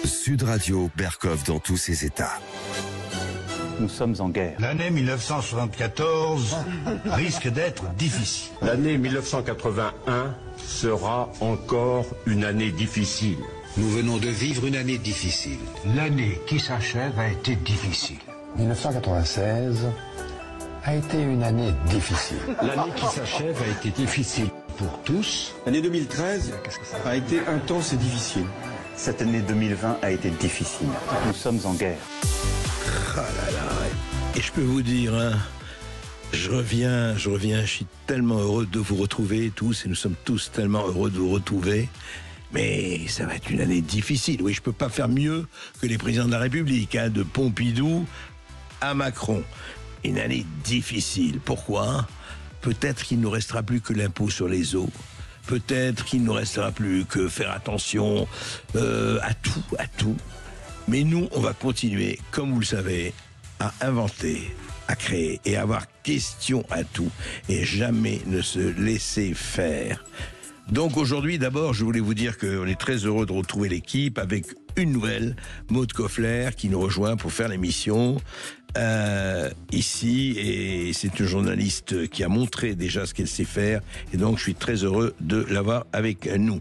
Sud Radio, Berkov dans tous ses états. Nous sommes en guerre. L'année 1974 risque d'être difficile. L'année 1981 sera encore une année difficile. Nous venons de vivre une année difficile. L'année qui s'achève a été difficile. 1996 a été une année difficile. L'année qui s'achève a été difficile pour tous. L'année 2013 a été intense et difficile. Cette année 2020 a été difficile. Nous sommes en guerre. Ah là là. Et je peux vous dire, hein, je reviens, je suis tellement heureux de vous retrouver tous, et nous sommes tous tellement heureux de vous retrouver. Mais ça va être une année difficile. Oui, je peux pas faire mieux que les présidents de la République, hein, de Pompidou à Macron. Une année difficile. Pourquoi ? Peut-être qu'il ne nous restera plus que l'impôt sur les eaux. Peut-être qu'il ne nous restera plus que faire attention à tout. Mais nous, on va continuer, comme vous le savez, à inventer, à créer et à avoir question à tout. Et jamais ne se laisser faire. Donc aujourd'hui, d'abord, je voulais vous dire qu'on est très heureux de retrouver l'équipe avec une nouvelle, Maude Koffler, qui nous rejoint pour faire l'émission ici. Et c'est une journaliste qui a montré déjà ce qu'elle sait faire. Et donc, je suis très heureux de l'avoir avec nous.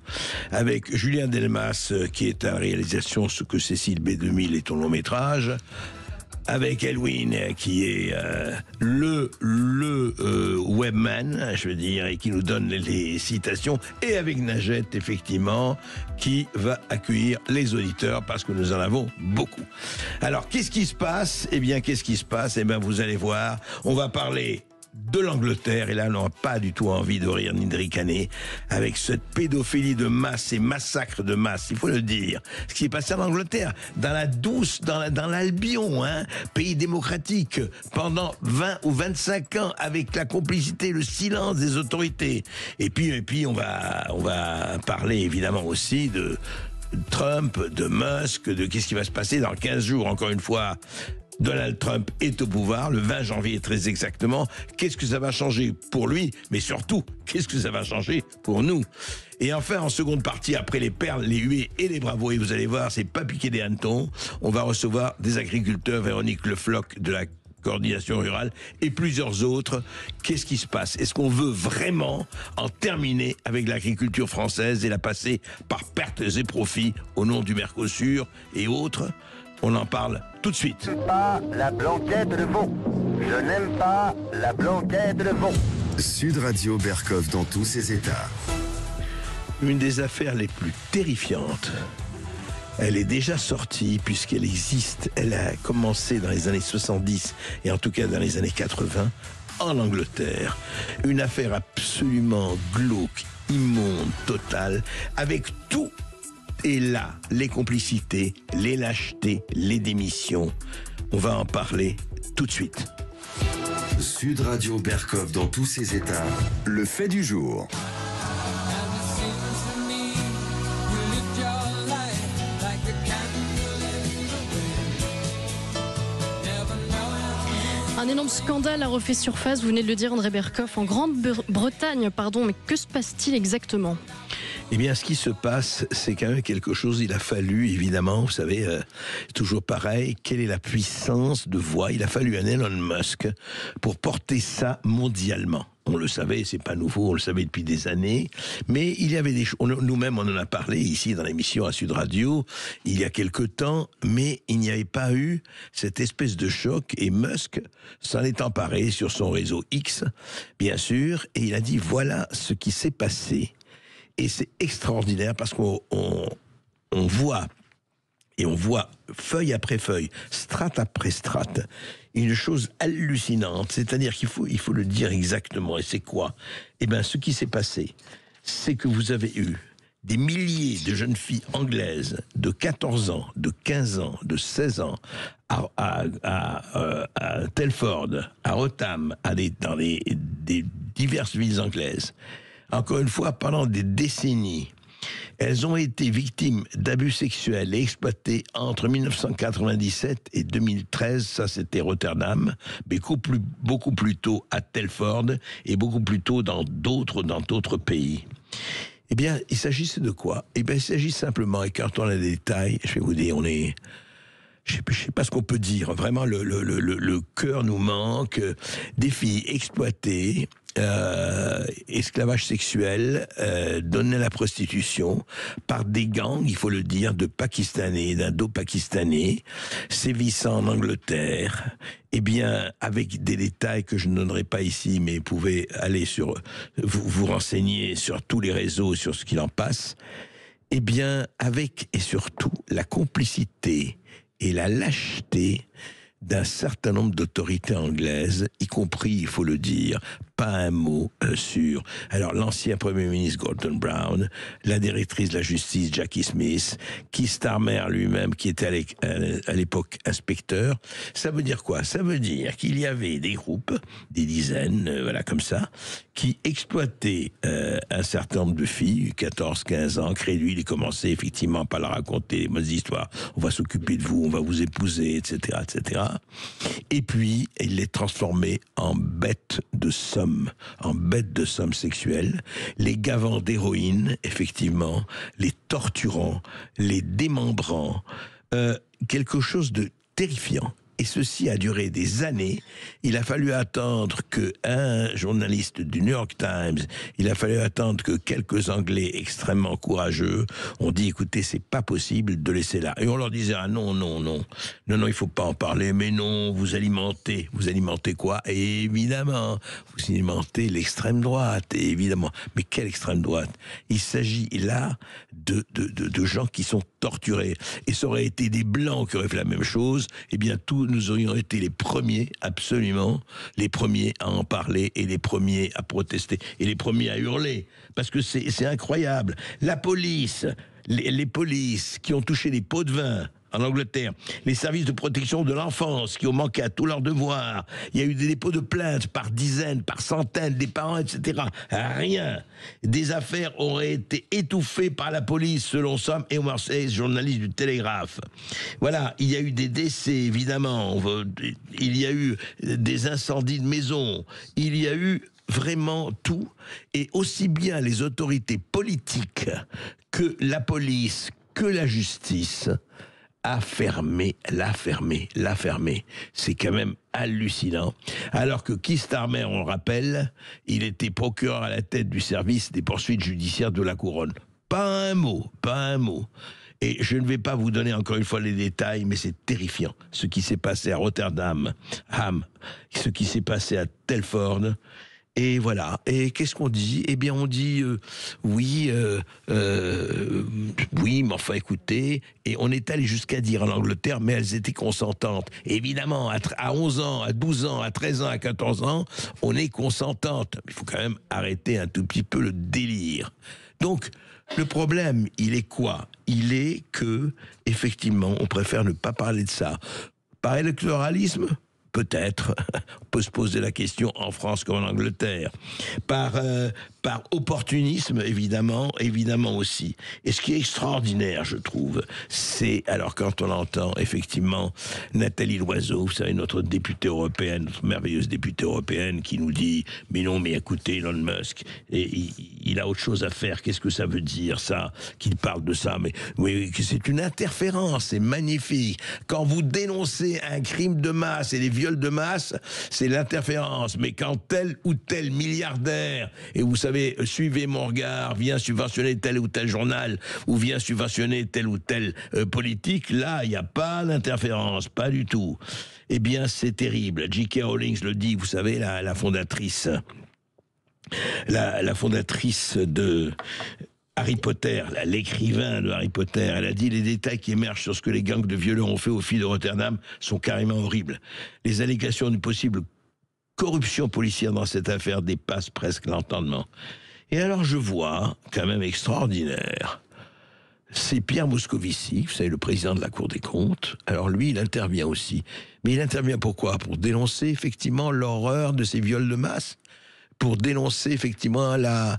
Avec Julien Delmas, qui est à la réalisation ce que Cécile B2000 est ton long métrage. Avec Elwin, qui est le webman, je veux dire, et qui nous donne les citations, et avec Najette, effectivement, qui va accueillir les auditeurs, parce que nous en avons beaucoup. Alors, qu'est-ce qui se passe ? Eh bien, vous allez voir, on va parler de l'Angleterre, et là, on n'a pas du tout envie de rire ni de ricaner, avec cette pédophilie de masse et massacre de masse, il faut le dire. Ce qui est passé en Angleterre, dans la douce, dans l'Albion, hein, pays démocratique, pendant 20 ou 25 ans, avec la complicité, le silence des autorités. Et puis on va parler évidemment aussi de Trump, de Musk, de qu'est-ce qui va se passer dans 15 jours, encore une fois. Donald Trump est au pouvoir, le 20 janvier très exactement. Qu'est-ce que ça va changer pour lui ? Mais surtout, qu'est-ce que ça va changer pour nous ? Et enfin, en seconde partie, après les perles, les huées et les bravos, et vous allez voir, c'est pas piqué des hannetons, on va recevoir des agriculteurs, Véronique Lefloc de la coordination rurale et plusieurs autres. Qu'est-ce qui se passe ? Est-ce qu'on veut vraiment en terminer avec l'agriculture française et la passer par pertes et profits au nom du Mercosur et autres ? On en parle tout de suite. Pas la blanquette de veau. Je n'aime pas la blanquette de veau. Sud Radio, Berkov dans tous ses états. Une des affaires les plus terrifiantes, elle est déjà sortie puisqu'elle existe. Elle a commencé dans les années 70 et en tout cas dans les années 80 en Angleterre. Une affaire absolument glauque, immonde, totale, avec tout. Et là, les complicités, les lâchetés, les démissions. On va en parler tout de suite. Sud Radio, Berkov dans tous ses états. Le fait du jour. Un énorme scandale a refait surface, vous venez de le dire André Berkov, en Grande-Bretagne, mais que se passe-t-il exactement ? Eh bien, ce qui se passe, c'est quand même quelque chose, il a fallu, évidemment, vous savez, toujours pareil, quelle est la puissance de voix ? Il a fallu un Elon Musk pour porter ça mondialement. On le savait, c'est pas nouveau, on le savait depuis des années, mais il y avait des choses, nous-mêmes on en a parlé ici dans l'émission à Sud Radio, il y a quelque temps, mais il n'y avait pas eu cette espèce de choc, et Musk s'en est emparé sur son réseau X, bien sûr, et il a dit voilà ce qui s'est passé. Et c'est extraordinaire parce qu'on voit, et on voit feuille après feuille, strate après strate, une chose hallucinante. C'est-à-dire qu'il faut le dire exactement. Et c'est quoi ? Eh bien, ce qui s'est passé, c'est que vous avez eu des milliers de jeunes filles anglaises de 14 ans, de 15 ans, de 16 ans, à Telford, à Rotham, dans des diverses villes anglaises. Encore une fois, pendant des décennies, elles ont été victimes d'abus sexuels et exploitées entre 1997 et 2013. Ça, c'était Rotterdam, mais beaucoup plus tôt à Telford et beaucoup plus tôt dans d'autres pays. Eh bien, il s'agissait de quoi? Eh bien, il s'agit simplement, et quand on a des détails, je vais vous dire, je sais pas ce qu'on peut dire. Vraiment, le cœur nous manque. Des filles exploitées, esclavage sexuel, données à la prostitution par des gangs, il faut le dire, de Pakistanais, d'Indo-Pakistanais, sévissant en Angleterre. Eh bien, avec des détails que je ne donnerai pas ici, mais vous pouvez aller vous renseigner sur tous les réseaux, sur ce qu'il en passe. Eh bien, avec et surtout la complicité et la lâcheté d'un certain nombre d'autorités anglaises, y compris, il faut le dire, pas un mot sur... Alors, l'ancien Premier ministre Gordon Brown, la directrice de la justice Jackie Smith, Keir Starmer lui-même, qui était à l'époque inspecteur. Ça veut dire quoi? Ça veut dire qu'il y avait des groupes, des dizaines, voilà, comme ça, qui exploitaient un certain nombre de filles, 14, 15 ans, crédules, ils commençaient effectivement par leur raconter les bonnes histoires. On va s'occuper de vous, on va vous épouser, etc., etc. Et puis, ils les transformaient en bêtes de somme sexuelle, les gavant d'héroïne, effectivement, les torturant, les démembrant, quelque chose de terrifiant. Et ceci a duré des années. Il a fallu attendre qu'un journaliste du New York Times, il a fallu attendre que quelques Anglais extrêmement courageux ont dit, écoutez, c'est pas possible de laisser là. Et on leur disait, ah non, il faut pas en parler, mais non, vous alimentez quoi? Et évidemment, vous alimentez l'extrême droite, et évidemment. Mais quelle extrême droite? Il s'agit là de gens qui sont torturés. Et ça aurait été des Blancs qui auraient fait la même chose, eh bien, nous aurions été les premiers, absolument, les premiers à en parler et les premiers à protester et les premiers à hurler. Parce que c'est incroyable. La police, les polices qui ont touché les pots de vin en Angleterre, les services de protection de l'enfance qui ont manqué à tous leurs devoirs, il y a eu des dépôts de plaintes par dizaines, par centaines, des parents, etc. Rien. Des affaires auraient été étouffées par la police, selon Sam et Marseille, journaliste du Télégraphe. Voilà, il y a eu des décès, évidemment, il y a eu des incendies de maisons, il y a eu vraiment tout, et aussi bien les autorités politiques que la police, que la justice l'a fermé. C'est quand même hallucinant. Alors que Keir Starmer, on le rappelle, il était procureur à la tête du service des poursuites judiciaires de la Couronne. Pas un mot. Et je ne vais pas vous donner encore une fois les détails, mais c'est terrifiant. Ce qui s'est passé à Rotterdam, ce qui s'est passé à Telford. Et voilà. Et qu'est-ce qu'on dit? Eh bien, on dit oui, mais enfin, écoutez. Et on est allé jusqu'à dire en Angleterre, mais elles étaient consentantes. Et évidemment, à 11 ans, à 12 ans, à 13 ans, à 14 ans, on est consentante. Il faut quand même arrêter un tout petit peu le délire. Donc, le problème, il est quoi? Il est que, effectivement, on préfère ne pas parler de ça. Par électoralisme? Peut-être, on peut se poser la question en France comme en Angleterre. Par opportunisme, évidemment aussi. Et ce qui est extraordinaire, je trouve, c'est, alors quand on entend effectivement Nathalie Loiseau, vous savez, notre députée européenne, notre merveilleuse députée européenne, qui nous dit, mais non, mais écoutez, Elon Musk, il a autre chose à faire, qu'est-ce que ça veut dire, ça, qu'il parle de ça? Mais oui, c'est une interférence, c'est magnifique. Quand vous dénoncez un crime de masse et les viols de masse, c'est l'interférence. Mais quand tel ou tel milliardaire, et vous savez, suivez mon regard, vient subventionner tel ou tel journal, ou vient subventionner tel ou tel politique, là, il n'y a pas d'interférence, pas du tout. Eh bien, c'est terrible. J.K. Rowling le dit, vous savez, la fondatrice, la fondatrice de Harry Potter, l'écrivain de Harry Potter, elle a dit: les détails qui émergent sur ce que les gangs de violeurs ont fait aux filles de Rotterdam sont carrément horribles. Les allégations d'une possible corruption policière dans cette affaire dépassent presque l'entendement. Et alors je vois, quand même extraordinaire, c'est Pierre Moscovici, vous savez, le président de la Cour des comptes. Alors lui, il intervient aussi. Mais il intervient pourquoi? Pour dénoncer effectivement l'horreur de ces viols de masse, pour dénoncer effectivement la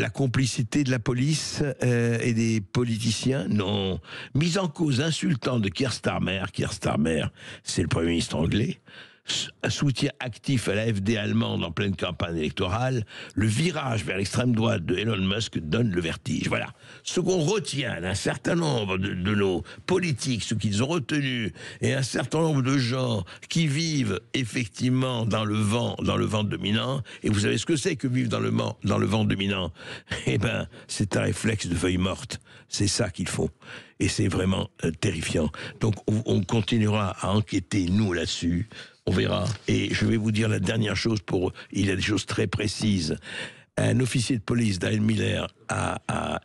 complicité de la police et des politiciens. Non. Mise en cause insultante de Keir Starmer. Keir Starmer, c'est le Premier ministre anglais. un soutien actif à l'AfD allemande en pleine campagne électorale, le virage vers l'extrême droite de Elon Musk donne le vertige. Voilà. Ce qu'on retient d'un certain nombre de nos politiques, ce qu'ils ont retenu, et un certain nombre de gens qui vivent effectivement dans le vent dominant, et vous savez ce que c'est que vivre dans le vent dominant? Eh ben, c'est un réflexe de feuille morte. C'est ça qu'il faut. Et c'est vraiment terrifiant. Donc on continuera à enquêter, nous, là-dessus. On verra. Et je vais vous dire la dernière chose, il y a des choses très précises. Un officier de police, Dale Miller, a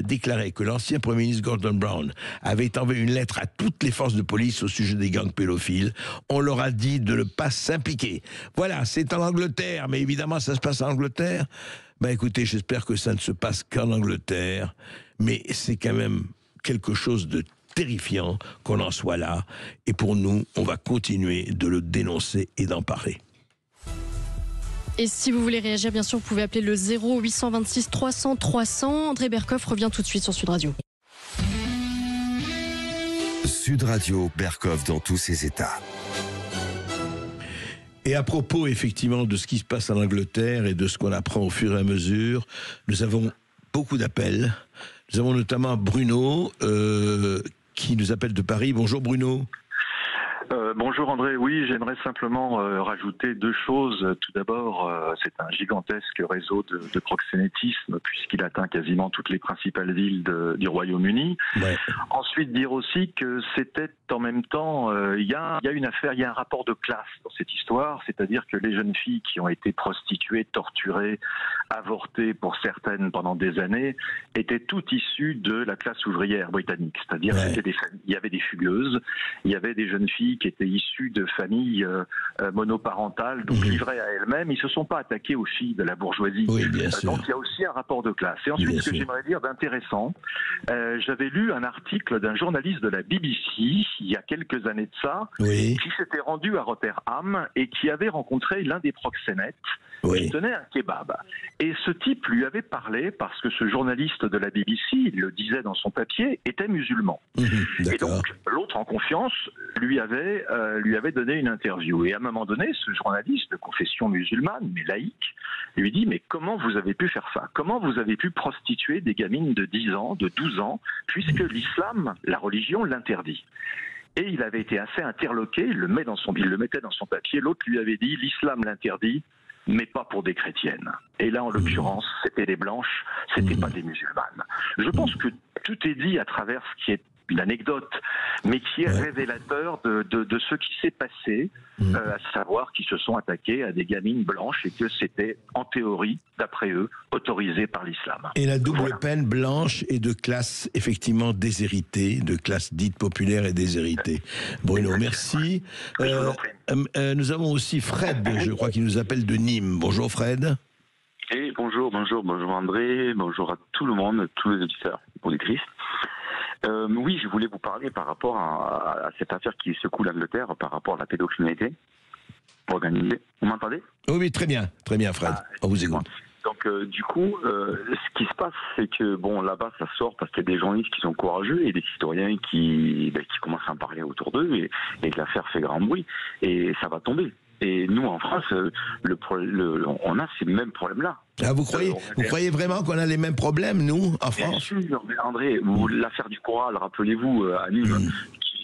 déclaré que l'ancien Premier ministre Gordon Brown avait envoyé une lettre à toutes les forces de police au sujet des gangs pédophiles. On leur a dit de ne pas s'impliquer. Voilà, c'est en Angleterre, mais évidemment ça se passe en Angleterre. Ben écoutez, j'espère que ça ne se passe qu'en Angleterre, mais c'est quand même quelque chose de terrifiant qu'on en soit là. Et pour nous, on va continuer de le dénoncer et d'en parler. Et si vous voulez réagir, bien sûr, vous pouvez appeler le 0826 300 300. André Berkoff revient tout de suite sur Sud Radio. Sud Radio, Berkoff dans tous ses états. Et à propos, effectivement, de ce qui se passe en Angleterre et de ce qu'on apprend au fur et à mesure, nous avons beaucoup d'appels. Nous avons notamment Bruno qui nous appelle de Paris. Bonjour Bruno. Bonjour André, oui, j'aimerais simplement rajouter deux choses. Tout d'abord, c'est un gigantesque réseau de proxénétisme puisqu'il atteint quasiment toutes les principales villes du Royaume-Uni. Ouais. Ensuite, dire aussi que c'était en même temps, il y a une affaire, il y a un rapport de classe dans cette histoire, c'est-à-dire que les jeunes filles qui ont été prostituées, torturées, avortées pour certaines pendant des années, étaient toutes issues de la classe ouvrière britannique. C'est-à-dire il y avait des fugueuses, il y avait des jeunes filles qui étaient issues de familles monoparentales, donc livrées à elles-mêmes. Ils ne se sont pas attaqués aux filles de la bourgeoisie. Oui, bien sûr. Donc il y a aussi un rapport de classe. Et ensuite, ce que j'aimerais dire d'intéressant, j'avais lu un article d'un journaliste de la BBC, il y a quelques années de ça, qui s'était rendu à Rotterdam et qui avait rencontré l'un des proxénètes qui tenait un kebab. Et ce type lui avait parlé, parce que ce journaliste de la BBC, il le disait dans son papier, était musulman. Et donc, l'autre, en confiance, lui avait donné une interview. Et à un moment donné, ce journaliste de confession musulmane, mais laïque, lui dit « Mais comment vous avez pu faire ça? Comment vous avez pu prostituer des gamines de 10 ans, de 12 ans, puisque l'islam, la religion, l'interdit ?» Et il avait été assez interloqué, il le mettait dans son papier, l'autre lui avait dit « L'islam l'interdit, mais pas pour des chrétiennes. » Et là, en l'occurrence, c'était des blanches, c'était pas des musulmanes. Je pense que tout est dit à travers ce qui est une anecdote, mais qui est révélateur de ce qui s'est passé, à savoir qu'ils se sont attaqués à des gamines blanches et que c'était, en théorie, d'après eux, autorisé par l'islam. Et la double peine blanche et de classe effectivement déshéritée, de classe dite populaire et déshéritée. Bruno, merci. Nous avons aussi Fred, je crois qu'il nous appelle de Nîmes. Bonjour Fred. Et bonjour André, bonjour à tout le monde, tous les auditeurs, auditrices. Oui, je voulais vous parler par rapport à cette affaire qui secoue l'Angleterre, par rapport à la pédocriminalité organisée. Vous m'entendez? Oui, très bien Fred, on vous écoute. Donc du coup, ce qui se passe, c'est que bon, là-bas ça sort parce qu'il y a des journalistes qui sont courageux et des citoyens qui commencent à en parler autour d'eux et que l'affaire fait grand bruit et ça va tomber. Et nous, en France, on a ces mêmes problèmes-là. Ah, vous croyez vraiment qu'on a les mêmes problèmes, nous, en France? Bien sûr, mais André, l'affaire du Coral, rappelez-vous, à Nîmes,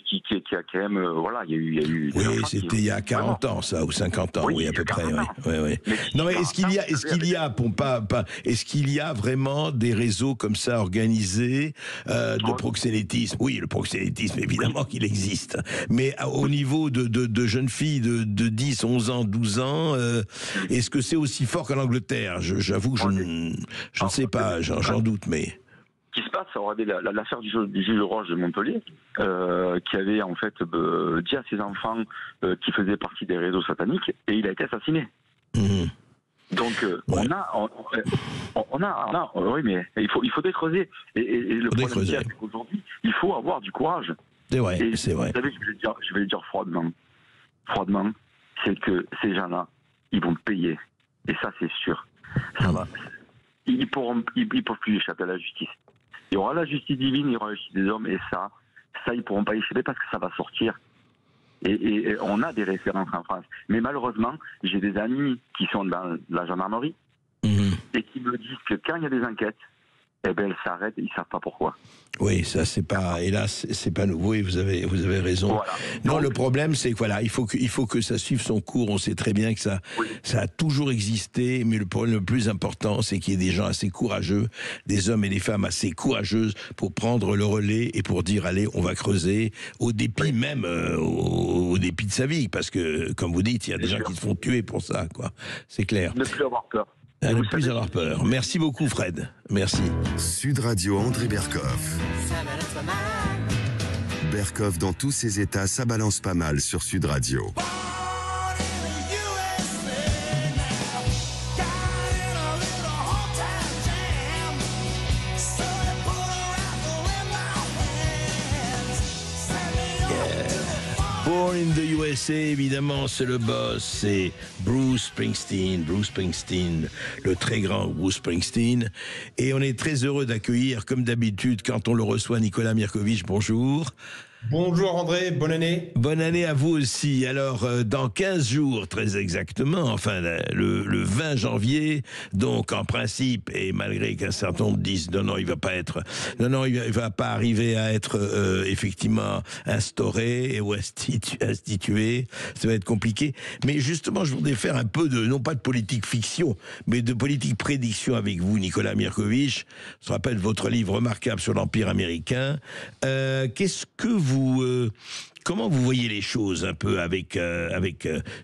qui a quand même, il y a eu... Oui, c'était il y a 40 ans, ça, ou 50 ans, oui, à peu près, oui. Non, mais est-ce qu'il y a vraiment des réseaux comme ça organisés de proxénétisme? Oui, le proxénétisme, évidemment qu'il existe. Mais au niveau de jeunes filles de 10, 11 ans, 12 ans, est-ce que c'est aussi fort qu'en Angleterre? J'avoue que je ne sais pas, j'en doute, mais... Ce qui se passe, regardez l'affaire du juge Roche de Montpellier, qui avait en fait dit à ses enfants qu'il faisait partie des réseaux sataniques, et il a été assassiné. Donc on a, oui, mais il faut décreuser. Et le problème c'est qu'aujourd'hui, il faut avoir du courage. C'est vrai. Vous savez, je vais le dire froidement, c'est que ces gens-là, ils vont payer, et ça c'est sûr. Ça va. Ils peuvent plus échapper à la justice. Il y aura la justice divine, il y aura la justice des hommes, et ça ils pourront pas y échapper parce que ça va sortir. Et on a des références en France. Mais malheureusement, j'ai des amis qui sont dans la gendarmerie et qui me disent que quand il y a des enquêtes, eh ben elles s'arrêtent et ils ne savent pas pourquoi. Oui, ça c'est pas, hélas, c'est pas nouveau et vous avez raison. Voilà. Non, le problème c'est que voilà, il faut que ça suive son cours. On sait très bien que ça a toujours existé, mais le problème le plus important, c'est qu'il y ait des gens assez courageux, des hommes et des femmes assez courageuses pour prendre le relais et pour dire allez, on va creuser, au dépit même, au dépit de sa vie, parce que comme vous dites, il y a des gens qui se font tuer pour ça, quoi. C'est clair. Ne plus avoir peur. Ne plus avoir peur. Merci beaucoup, Fred. Merci. Sud Radio, André Berkoff. Berkoff, dans tous ses états, ça balance pas mal sur Sud Radio. Born in the USA, évidemment, c'est le boss, c'est Bruce Springsteen, le très grand Bruce Springsteen. Et on est très heureux d'accueillir, comme d'habitude, quand on le reçoit, Nicolas Mirkovitch. Bonjour. Bonjour André, bonne année. Bonne année à vous aussi. Alors, dans 15 jours, très exactement, enfin, le 20 janvier, donc en principe, et malgré qu'un certain nombre disent non, il va pas arriver à être effectivement instauré ou institué, ça va être compliqué. Mais justement, je voudrais faire un peu non pas de politique fiction, mais de politique prédiction avec vous, Nicolas Mirkovitch. Je rappelle votre livre remarquable sur l'Empire américain. Qu'est-ce que comment vous voyez les choses un peu avec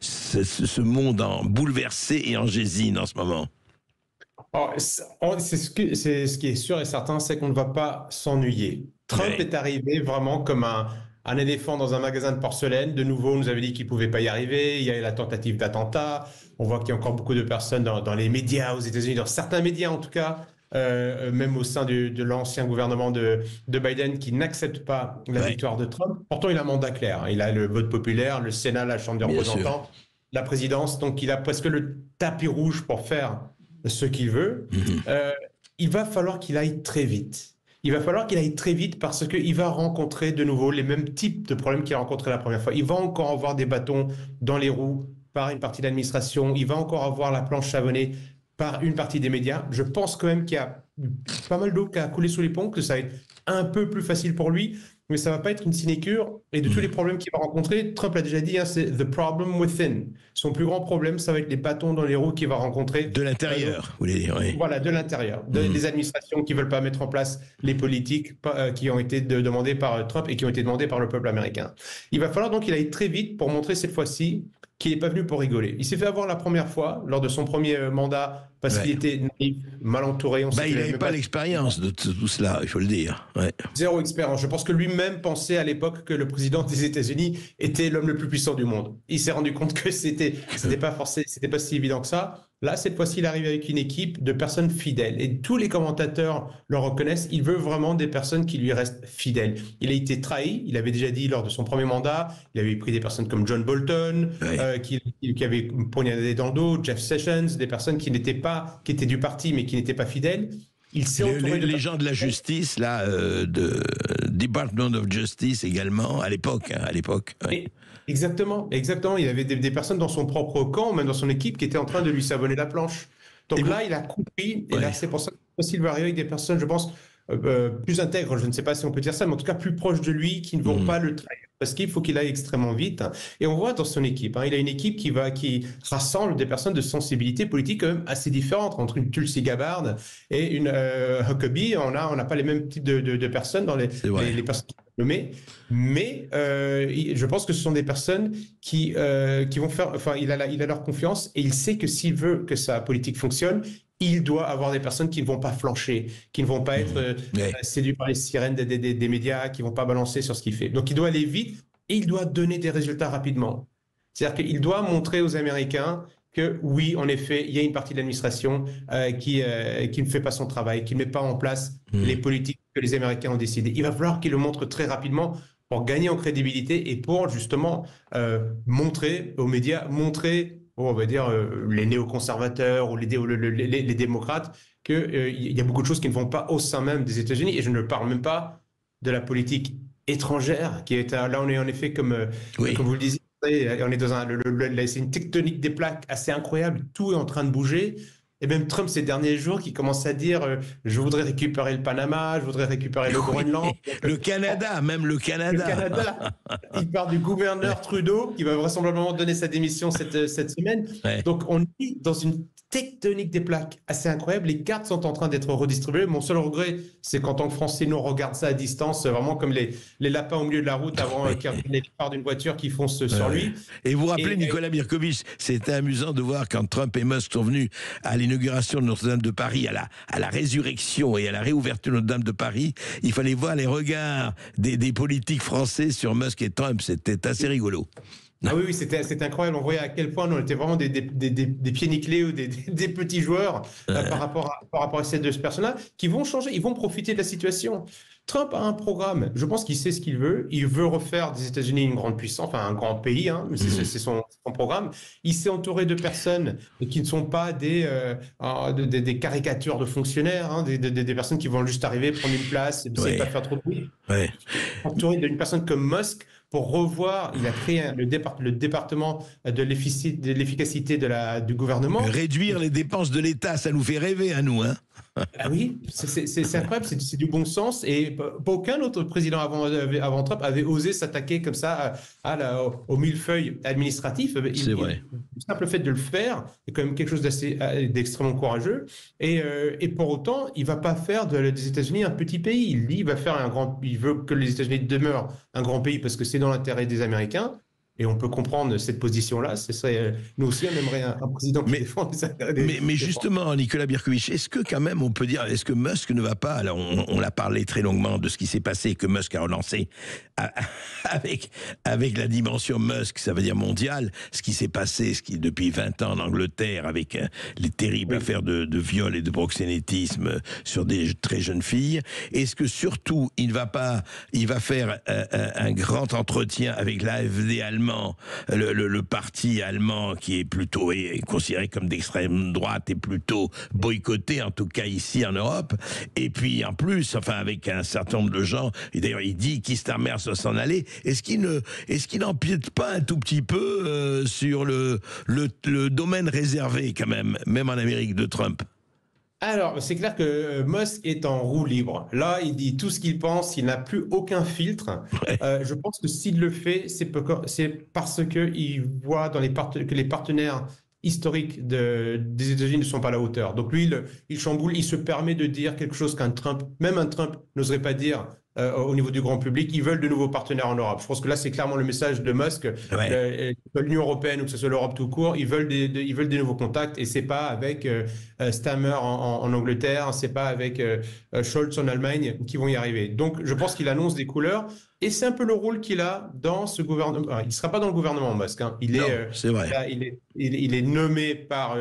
ce monde bouleversé et en gésine en ce moment? C'est ce qui est sûr et certain, c'est qu'on ne va pas s'ennuyer. Trump est arrivé vraiment comme un éléphant dans un magasin de porcelaine. De nouveau, on nous avait dit qu'il ne pouvait pas y arriver. Il y a eu la tentative d'attentat. On voit qu'il y a encore beaucoup de personnes dans les médias aux États-Unis, dans certains médias en tout cas, même au sein de l'ancien gouvernement de Biden, qui n'accepte pas la victoire de Trump. Pourtant, il a un mandat clair. Il a le vote populaire, le Sénat, la Chambre des représentants, la présidence. Donc, il a presque le tapis rouge pour faire ce qu'il veut. Il va falloir qu'il aille très vite. Il va falloir qu'il aille très vite parce qu'il va rencontrer de nouveau les mêmes types de problèmes qu'il a rencontrés la première fois. Il va encore avoir des bâtons dans les roues par une partie de l'administration. Il va encore avoir la planche savonnée par une partie des médias. Je pense quand même qu'il y a pas mal d'eau qui a coulé sous les ponts, que ça va être un peu plus facile pour lui, mais ça va pas être une sinécure. Et de tous les problèmes qu'il va rencontrer, Trump l'a déjà dit, c'est the problem within. Son plus grand problème, ça va être les bâtons dans les roues qu'il va rencontrer. De l'intérieur, vous voulez dire, oui. Voilà, de l'intérieur. Des administrations qui veulent pas mettre en place les politiques qui ont été demandées par Trump et qui ont été demandées par le peuple américain. Il va falloir donc qu'il aille très vite pour montrer cette fois-ci qu'il n'est pas venu pour rigoler. Il s'est fait avoir la première fois, lors de son premier mandat, parce qu'il était naïf, mal entouré. Il n'avait pas l'expérience de tout cela, il faut le dire. Zéro expérience. Je pense que lui-même pensait à l'époque que le président des États-Unis était l'homme le plus puissant du monde. Il s'est rendu compte que c'était pas si évident que ça. Là, cette fois-ci, il arrive avec une équipe de personnes fidèles. Et tous les commentateurs le reconnaissent. Il veut vraiment des personnes qui lui restent fidèles. Il a été trahi. Il avait déjà dit lors de son premier mandat, il avait pris des personnes comme John Bolton, qui avait poignardé dans le dos, Jeff Sessions, des personnes qui étaient du parti, mais qui n'étaient pas fidèles. Il s'est entouré les gens de la justice, là, de Department of Justice également, à l'époque. Exactement. Il avait des personnes dans son propre camp, même dans son équipe, qui étaient en train de lui savonner la planche. Donc là, il a compris, et là, c'est pour ça qu'il va arriver avec des personnes, je pense, plus intègres, je ne sais pas si on peut dire ça, mais en tout cas plus proches de lui, qui ne vont pas le trahir. Parce qu'il faut qu'il aille extrêmement vite. Et on voit dans son équipe, il a une équipe qui rassemble des personnes de sensibilité politique quand même assez différentes. Entre une Tulsi Gabbard et une Huckabee, on n'a pas les mêmes types de personnes dans les personnes nommées. Mais je pense que ce sont des personnes qui vont faire... Enfin, il a leur confiance et il sait que s'il veut que sa politique fonctionne, il doit avoir des personnes qui ne vont pas flancher, qui ne vont pas être séduits par les sirènes des médias, qui ne vont pas balancer sur ce qu'il fait. Donc, il doit aller vite et il doit donner des résultats rapidement. C'est-à-dire qu'il doit montrer aux Américains que oui, en effet, il y a une partie de l'administration qui ne fait pas son travail, qui ne met pas en place les politiques que les Américains ont décidées. Il va falloir qu'il le montre très rapidement pour gagner en crédibilité et pour justement montrer aux médias, on va dire, les néoconservateurs ou les démocrates, qu'il y a beaucoup de choses qui ne vont pas au sein même des États-Unis. Et je ne parle même pas de la politique étrangère qui est là, on est en effet comme vous le disiez, on est dans c'est une tectonique des plaques assez incroyable, tout est en train de bouger. Et même Trump, ces derniers jours, qui commence à dire je voudrais récupérer le Panama, je voudrais récupérer le Groenland. Le Canada, même le Canada. Le Canada. Il part du gouverneur Trudeau, qui va vraisemblablement donner sa démission cette semaine. Ouais. Donc, on est dans une tectonique des plaques assez incroyable. Les cartes sont en train d'être redistribuées. Mon seul regret, c'est qu'en tant que Français, nous, on regarde ça à distance, vraiment comme les lapins au milieu de la route avant qu'il y ait les phares d'une voiture qui foncent sur lui. Et vous vous rappelez, Nicolas Birkovitch, c'était amusant de voir quand Trump et Musk sont venus à l'inauguration de Notre-Dame de Paris, à la résurrection et à la réouverture de Notre-Dame de Paris, il fallait voir les regards des politiques français sur Musk et Trump. C'était assez rigolo. Ah oui, c'était incroyable. On voyait à quel point on était vraiment des pieds nickelés ou des petits joueurs par rapport à ces deux personnes-là qui vont changer, ils vont profiter de la situation. Trump a un programme. Je pense qu'il sait ce qu'il veut. Il veut refaire des États-Unis une grande puissance, enfin un grand pays. Hein, c'est son programme. Il s'est entouré de personnes qui ne sont pas des caricatures de fonctionnaires, hein, des personnes qui vont juste arriver, prendre une place, et pas faire trop de bruit. Ouais. Entouré d'une personne comme Musk. Pour revoir, il a créé le département de l'efficacité du gouvernement. Réduire les dépenses de l'État, ça nous fait rêver à nous, hein. Ah oui, c'est incroyable, c'est du bon sens et aucun autre président avant Trump avait osé s'attaquer comme ça au millefeuille administratif. C'est vrai. Le simple fait de le faire est quand même quelque chose d'extrêmement courageux et pour autant, il ne va pas faire des États-Unis un petit pays. Il veut que les États-Unis demeurent un grand pays parce que c'est dans l'intérêt des Américains. Et on peut comprendre cette position-là. Nous aussi, on aimerait un président qui défend les intérêts des... Mais justement, Nicolas Birkovitch, est-ce que quand même on peut dire, est-ce que Musk ne va pas, alors on l'a parlé très longuement de ce qui s'est passé, que Musk a relancé avec la dimension Musk, ça veut dire mondiale, ce qui s'est passé depuis 20 ans en Angleterre avec les terribles affaires de viol et de proxénétisme sur des très jeunes filles. Est-ce que surtout, il va faire un grand entretien avec l'AfD allemand, le parti allemand qui est plutôt considéré comme d'extrême droite et plutôt boycotté, en tout cas ici en Europe, et puis en plus, enfin avec un certain nombre de gens, et d'ailleurs il dit qu'Keir Starmer doit s'en aller, est-ce qu'il n'empiète pas un tout petit peu sur le domaine réservé quand même en Amérique de Trump? Alors, c'est clair que Musk est en roue libre. Là, il dit tout ce qu'il pense, il n'a plus aucun filtre. Ouais. Je pense que s'il le fait, c'est parce qu'il voit que les partenaires historiques des États-Unis ne sont pas à la hauteur. Donc lui, il chamboule, il se permet de dire quelque chose même un Trump n'oserait pas dire au niveau du grand public. Ils veulent de nouveaux partenaires en Europe. Je pense que là, c'est clairement le message de Musk. Ouais. L'Union européenne ou que ce soit l'Europe tout court, ils veulent des nouveaux contacts et c'est pas avec Starmer en Angleterre, c'est pas avec Scholz en Allemagne qui vont y arriver. Donc, je pense qu'il annonce des couleurs. Et c'est un peu le rôle qu'il a dans ce gouvernement. Il ne sera pas dans le gouvernement, Musk. Hein. C'est vrai. Là, il est nommé par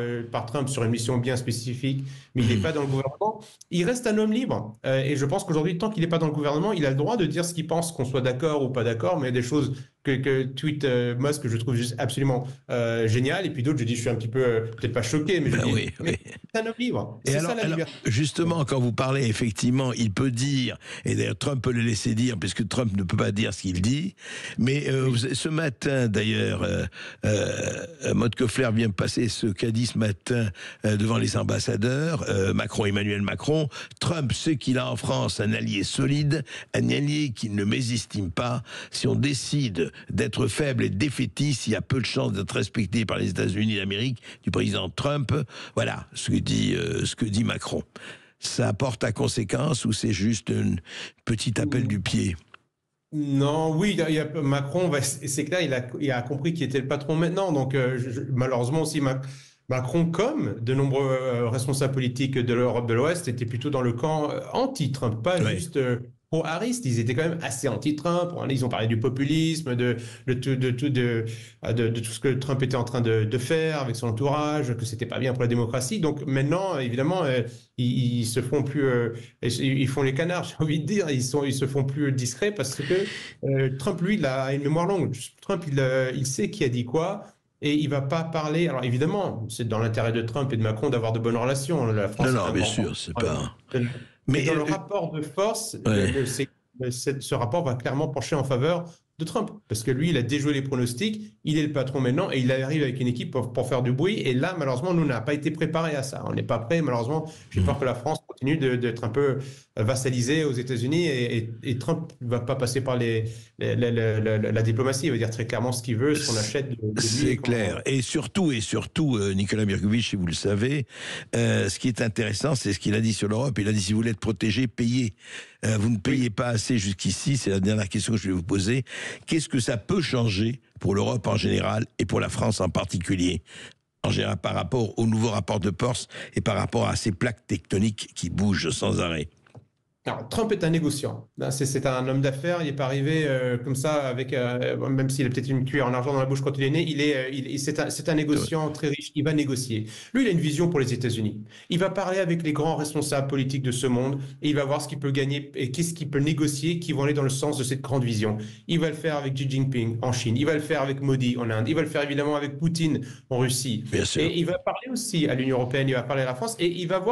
Trump sur une mission bien spécifique, mais il n'est pas dans le gouvernement. Il reste un homme libre. Et je pense qu'aujourd'hui, tant qu'il n'est pas dans le gouvernement, il a le droit de dire ce qu'il pense, qu'on soit d'accord ou pas d'accord, mais il y a des choses que tweet Musk que je trouve juste absolument génial, et puis d'autres, je suis un petit peu, peut-être pas choqué, mais c'est un homme libre. Et alors, justement, quand vous parlez, effectivement, il peut dire, et d'ailleurs Trump peut le laisser dire, puisque Trump ne peut pas dire ce qu'il dit, mais ce matin, d'ailleurs, Maud Koffler vient passer ce qu'a dit ce matin devant les ambassadeurs, Emmanuel Macron. Trump sait qu'il a en France un allié solide, un allié qui ne mésestime pas. Si on décide d'être faible et défaitiste, il y a peu de chances d'être respecté par les États-Unis d'Amérique, du président Trump. Voilà ce que dit Macron. Ça porte à conséquence ou c'est juste un petit appel du pied? Non, oui, Macron, c'est clair, il a compris qui était le patron maintenant. Donc, malheureusement aussi, Macron, comme de nombreux responsables politiques de l'Europe de l'Ouest, étaient plutôt dans le camp anti-Trump, pas juste pro-hariste. Ils étaient quand même assez anti-Trump. Ils ont parlé du populisme, de tout ce que Trump était en train de faire avec son entourage, que c'était pas bien pour la démocratie. Donc maintenant, évidemment, ils se font plus, ils font les canards, j'ai envie de dire. Ils se font plus discrets parce que Trump, lui, il a une mémoire longue. Trump, il sait qui a dit quoi. Et il ne va pas parler. Alors évidemment, c'est dans l'intérêt de Trump et de Macron d'avoir de bonnes relations. La France, non, bien sûr, c'est pas. Mais dans le rapport de force, ce rapport va clairement pencher en faveur de Trump. Parce que lui, il a déjoué les pronostics, il est le patron maintenant, et il arrive avec une équipe pour faire du bruit. Et là, malheureusement, nous, on n'a pas été préparés à ça. On n'est pas prêts, malheureusement. J'ai peur que la France continue d'être un peu vassalisée aux États-Unis, et Trump ne va pas passer par la diplomatie. Il va dire très clairement ce qu'il veut, ce qu'on achète de lui. C'est clair. Et surtout, Nicolas Birkovitch, si vous le savez, ce qui est intéressant, c'est ce qu'il a dit sur l'Europe. Il a dit, si vous voulez être protégé, payez. Vous ne payez pas assez jusqu'ici, c'est la dernière question que je vais vous poser. Qu'est-ce que ça peut changer pour l'Europe en général et pour la France en particulier, en général par rapport au nouveau rapport de force et par rapport à ces plaques tectoniques qui bougent sans arrêt? Alors, Trump est un négociant. C'est un homme d'affaires. Il n'est pas arrivé comme ça, avec, même s'il a peut-être une cuillère en argent dans la bouche quand il est né. C'est un négociant très riche. Il va négocier. Lui, il a une vision pour les États-Unis. Il va parler avec les grands responsables politiques de ce monde et il va voir ce qu'il peut gagner et qu'est-ce qu'il peut négocier qui vont aller dans le sens de cette grande vision. Il va le faire avec Xi Jinping en Chine. Il va le faire avec Modi en Inde. Il va le faire évidemment avec Poutine en Russie. Bien sûr. Et il va parler aussi à l'Union européenne. Il va parler à la France et il va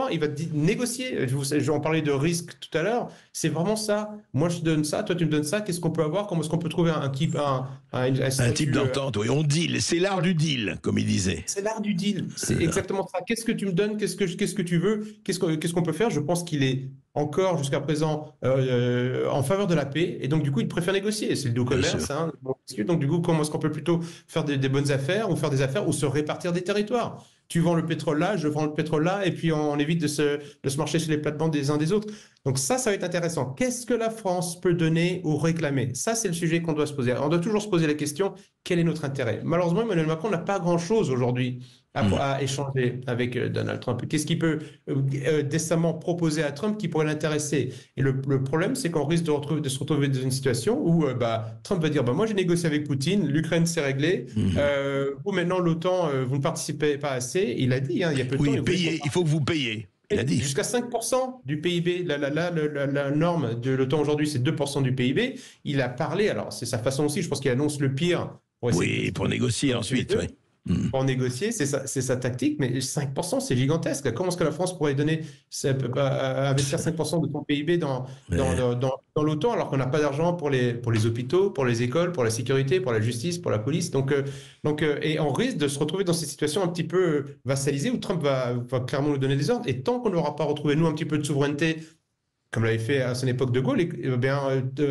négocier. Je vais en parler de risque tout à l'heure. C'est vraiment ça. Moi, je te donne ça, toi, tu me donnes ça. Qu'est-ce qu'on peut avoir? Comment est-ce qu'on peut trouver un type d'entente? Oui, on deal. C'est l'art du deal, comme il disait. C'est l'art du deal. C'est exactement ça. Qu'est-ce que tu me donnes? Qu'est-ce que tu veux? Qu'est-ce qu'on peut faire? Je pense qu'il est encore jusqu'à présent en faveur de la paix. Et donc, du coup, il préfère négocier. C'est le doux commerce. Hein. Donc, du coup, comment est-ce qu'on peut plutôt faire des bonnes affaires ou faire des affaires ou se répartir des territoires? Tu vends le pétrole là, je vends le pétrole là, et puis on évite de se marcher sur les plates-bandes des uns des autres. Donc ça va être intéressant. Qu'est-ce que la France peut donner ou réclamer? Ça, c'est le sujet qu'on doit se poser. On doit toujours se poser la question, quel est notre intérêt? Malheureusement, Emmanuel Macron n'a pas grand-chose aujourd'hui à échanger avec Donald Trump. Qu'est-ce qu'il peut décemment proposer à Trump qui pourrait l'intéresser? Et le problème, c'est qu'on risque de se retrouver dans une situation où Trump va dire moi j'ai négocié avec Poutine, l'Ukraine s'est réglée, vous maintenant l'OTAN, vous ne participez pas assez. Il a dit, il y a peu de temps. Il faut que vous payiez. Il a dit. Jusqu'à 5% du PIB. La norme de l'OTAN aujourd'hui, c'est 2% du PIB. Il a parlé, alors c'est sa façon aussi, je pense qu'il annonce le pire. Pour négocier ensuite, oui. Pour négocier, c'est sa tactique, mais 5%, c'est gigantesque. Comment est-ce que la France pourrait investir 5% de son PIB dans l'OTAN alors qu'on n'a pas d'argent pour les hôpitaux, pour les écoles, pour la sécurité, pour la justice, pour la police? Et on risque de se retrouver dans cette situation un petit peu vassalisée où Trump va clairement nous donner des ordres. Et tant qu'on n'aura pas retrouvé, nous, un petit peu de souveraineté, comme l'avait fait à son époque De Gaulle,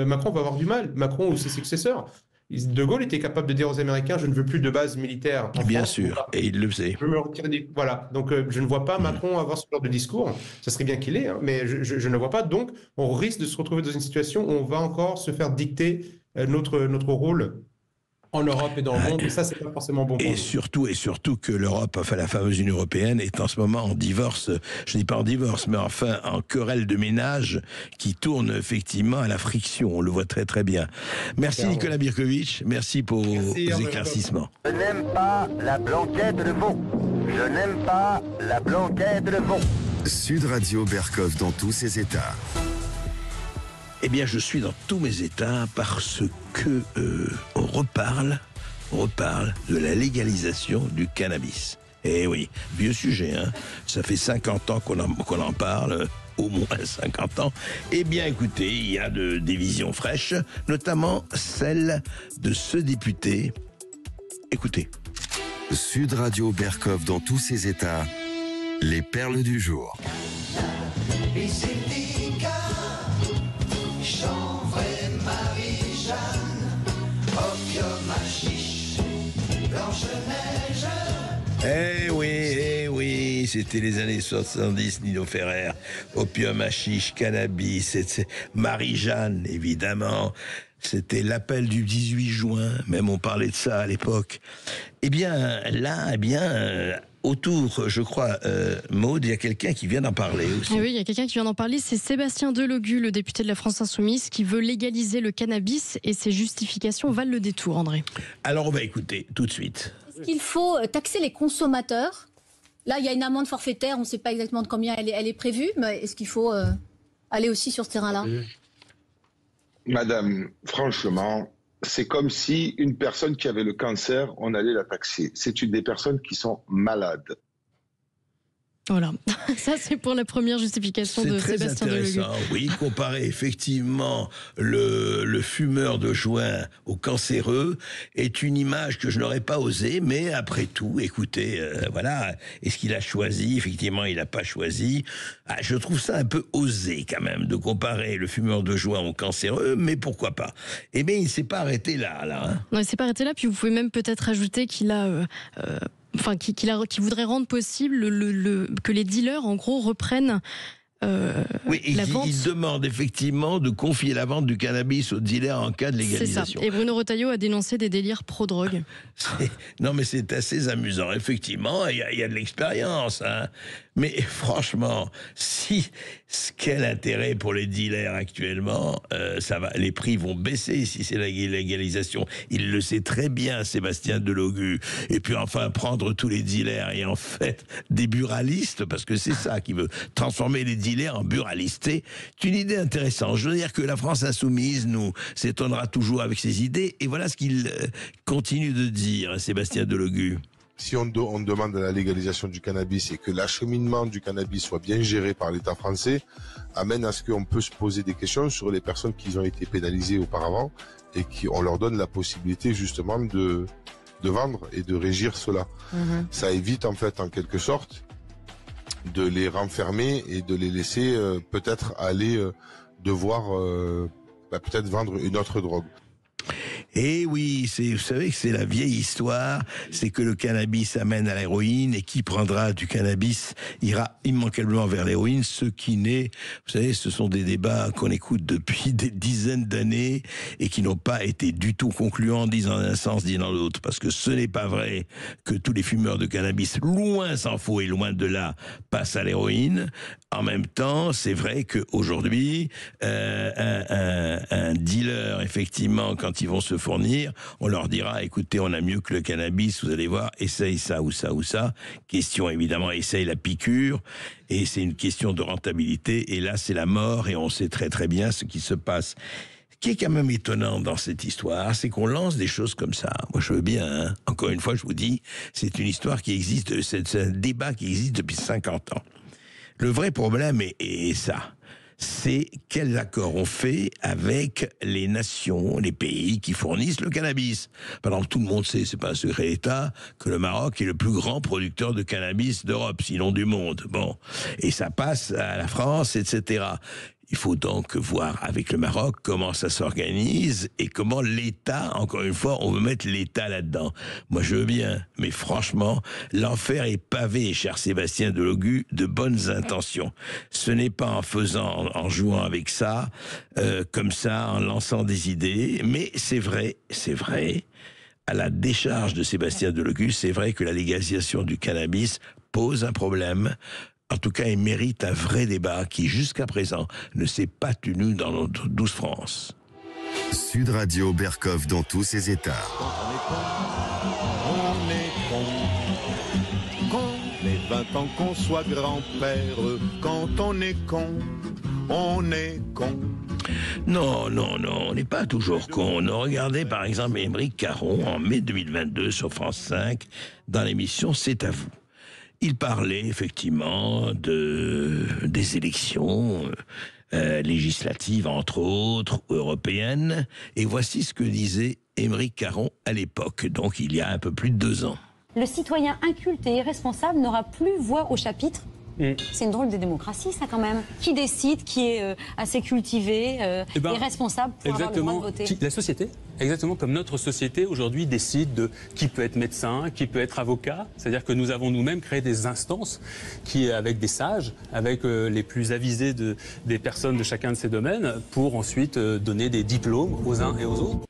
Macron va avoir du mal. Macron ou ses successeurs. De Gaulle était capable de dire aux Américains, je ne veux plus de base militaire en Bien France, sûr, et il le faisait. Je veux me retirer voilà, donc je ne vois pas Macron avoir ce genre de discours. Ça serait bien qu'il ait, hein, mais je ne vois pas. Donc, on risque de se retrouver dans une situation où on va encore se faire dicter notre rôle en Europe et dans le monde, et ça, c'est pas forcément bon pour nous. Et surtout que l'Europe, enfin la fameuse Union européenne, est en ce moment en divorce, je dis pas en divorce, mais enfin en querelle de ménage qui tourne effectivement à la friction, on le voit très très bien. Merci Nicolas Birkovitch, merci pour vos éclaircissements. Je n'aime pas la blanquette de veau. Je n'aime pas la blanquette de veau. Sud Radio Berkov dans tous ses états. Eh bien, je suis dans tous mes états parce que on reparle de la légalisation du cannabis. Eh oui, vieux sujet, hein. Ça fait 50 ans qu'on en parle, au moins 50 ans. Eh bien, écoutez, il y a des visions fraîches, notamment celle de ce député. Écoutez. Sud Radio Berkov dans tous ses états. Les perles du jour. Chanvre et Marie-Jeanne, opium hashish, Blanche-Neige. Eh oui, c'était les années 70, Nino Ferrer, opium hashish, cannabis, Marie-Jeanne, évidemment. C'était l'appel du 18 juin, même on parlait de ça à l'époque. Eh bien, là, autour, je crois, Maud, il y a quelqu'un qui vient d'en parler aussi. Oui, il y a quelqu'un qui vient d'en parler, c'est Sébastien Delogu, le député de la France Insoumise, qui veut légaliser le cannabis et ses justifications valent le détour, André. Alors on va écouter tout de suite. Est-ce qu'il faut taxer les consommateurs? Là, il y a une amende forfaitaire, on ne sait pas exactement de combien elle est prévue, mais est-ce qu'il faut aller aussi sur ce terrain-là? Madame, franchement, c'est comme si une personne qui avait le cancer, on allait la taxer. C'est une des personnes qui sont malades. Voilà, ça c'est pour la première justification de Sébastien Delogu. C'est très intéressant, oui, comparer effectivement le fumeur de joint au cancéreux est une image que je n'aurais pas osé, mais après tout, écoutez, voilà, est-ce qu'il a choisi? Effectivement, il n'a pas choisi. Ah, je trouve ça un peu osé quand même, de comparer le fumeur de joint au cancéreux, mais pourquoi pas? Eh bien, il ne s'est pas arrêté là. Hein. Non, il ne s'est pas arrêté là, puis vous pouvez même peut-être ajouter qu'il a... qui voudrait rendre possible que les dealers, en gros, reprennent oui, la vente. Il demande effectivement de confier la vente du cannabis aux dealers en cas de légalisation. C'est ça. Et Bruno Retailleau a dénoncé des délires pro-drogue. Non, mais c'est assez amusant. Effectivement, il y a de l'expérience. Hein. Mais franchement, quel intérêt pour les dealers actuellement, les prix vont baisser si c'est la légalisation. Il le sait très bien, Sébastien Delogu. Et puis enfin, prendre tous les dealers et en fait des buralistes, parce que c'est ça qui veut transformer les dealers en buralistes. C'est une idée intéressante. Je veux dire que la France insoumise nous s'étonnera toujours avec ses idées. Et voilà ce qu'il continue de dire, Sébastien Delogu. Si on demande la légalisation du cannabis et que l'acheminement du cannabis soit bien géré par l'État français, amène à ce qu'on peut se poser des questions sur les personnes qui ont été pénalisées auparavant et on leur donne la possibilité justement de vendre et de régir cela. Ça évite en fait en quelque sorte de les renfermer et de les laisser peut-être aller devoir peut-être vendre une autre drogue. Et oui, vous savez que c'est la vieille histoire, c'est que le cannabis amène à l'héroïne et qui prendra du cannabis ira immanquablement vers l'héroïne, ce qui n'est, vous savez, ce sont des débats qu'on écoute depuis des dizaines d'années et qui n'ont pas été du tout concluants, ni dans un sens, ni dans l'autre, parce que ce n'est pas vrai que tous les fumeurs de cannabis, loin s'en faut et loin de là, passent à l'héroïne. En même temps, c'est vrai qu'aujourd'hui, un dealer, effectivement, quand ils vont se fournir, on leur dira, écoutez, on a mieux que le cannabis, vous allez voir, essaye ça ou ça ou ça. Question, évidemment, essaye la piqûre, et c'est une question de rentabilité, et là, c'est la mort, et on sait très très bien ce qui se passe. Ce qui est quand même étonnant dans cette histoire, c'est qu'on lance des choses comme ça. Moi, je veux bien, hein. Encore une fois, je vous dis, c'est une histoire qui existe, c'est un débat qui existe depuis 50 ans. Le vrai problème est ça. C'est quels accords on fait avec les nations, les pays qui fournissent le cannabis. Par exemple, tout le monde sait, c'est pas un secret d'État, que le Maroc est le plus grand producteur de cannabis d'Europe, sinon du monde. Bon. Et ça passe à la France, etc. Il faut donc voir avec le Maroc comment ça s'organise et comment l'État, encore une fois, on veut mettre l'État là-dedans. Moi, je veux bien, mais franchement, l'enfer est pavé, cher Sébastien Delogu, de bonnes intentions. Ce n'est pas en jouant avec ça, comme ça, en lançant des idées, mais c'est vrai, à la décharge de Sébastien Delogu, c'est vrai que la légalisation du cannabis pose un problème. En tout cas, il mérite un vrai débat qui, jusqu'à présent, ne s'est pas tenu dans notre douce France. Sud Radio Berkov dans tous ses états. On est con. Qu'on ait 20 ans, qu'on soit grand-père. Quand on est con, on est con. Non, on n'est pas toujours con. On a regardé par exemple Émeric Caron en mai 2022 sur France 5 dans l'émission C'est à vous. Il parlait effectivement des élections législatives, entre autres, européennes. Et voici ce que disait Émeric Caron à l'époque, donc il y a un peu plus de 2 ans. Le citoyen inculte et irresponsable n'aura plus voix au chapitre. C'est une drôle de démocratie, ça, quand même. Qui décide, qui est assez cultivé et responsable pour avoir le droit de voter? La société, exactement comme notre société aujourd'hui décide de qui peut être médecin, qui peut être avocat. C'est-à-dire que nous avons nous-mêmes créé des instances qui, avec des sages, avec les plus avisés des personnes de chacun de ces domaines, pour ensuite donner des diplômes aux uns et aux autres.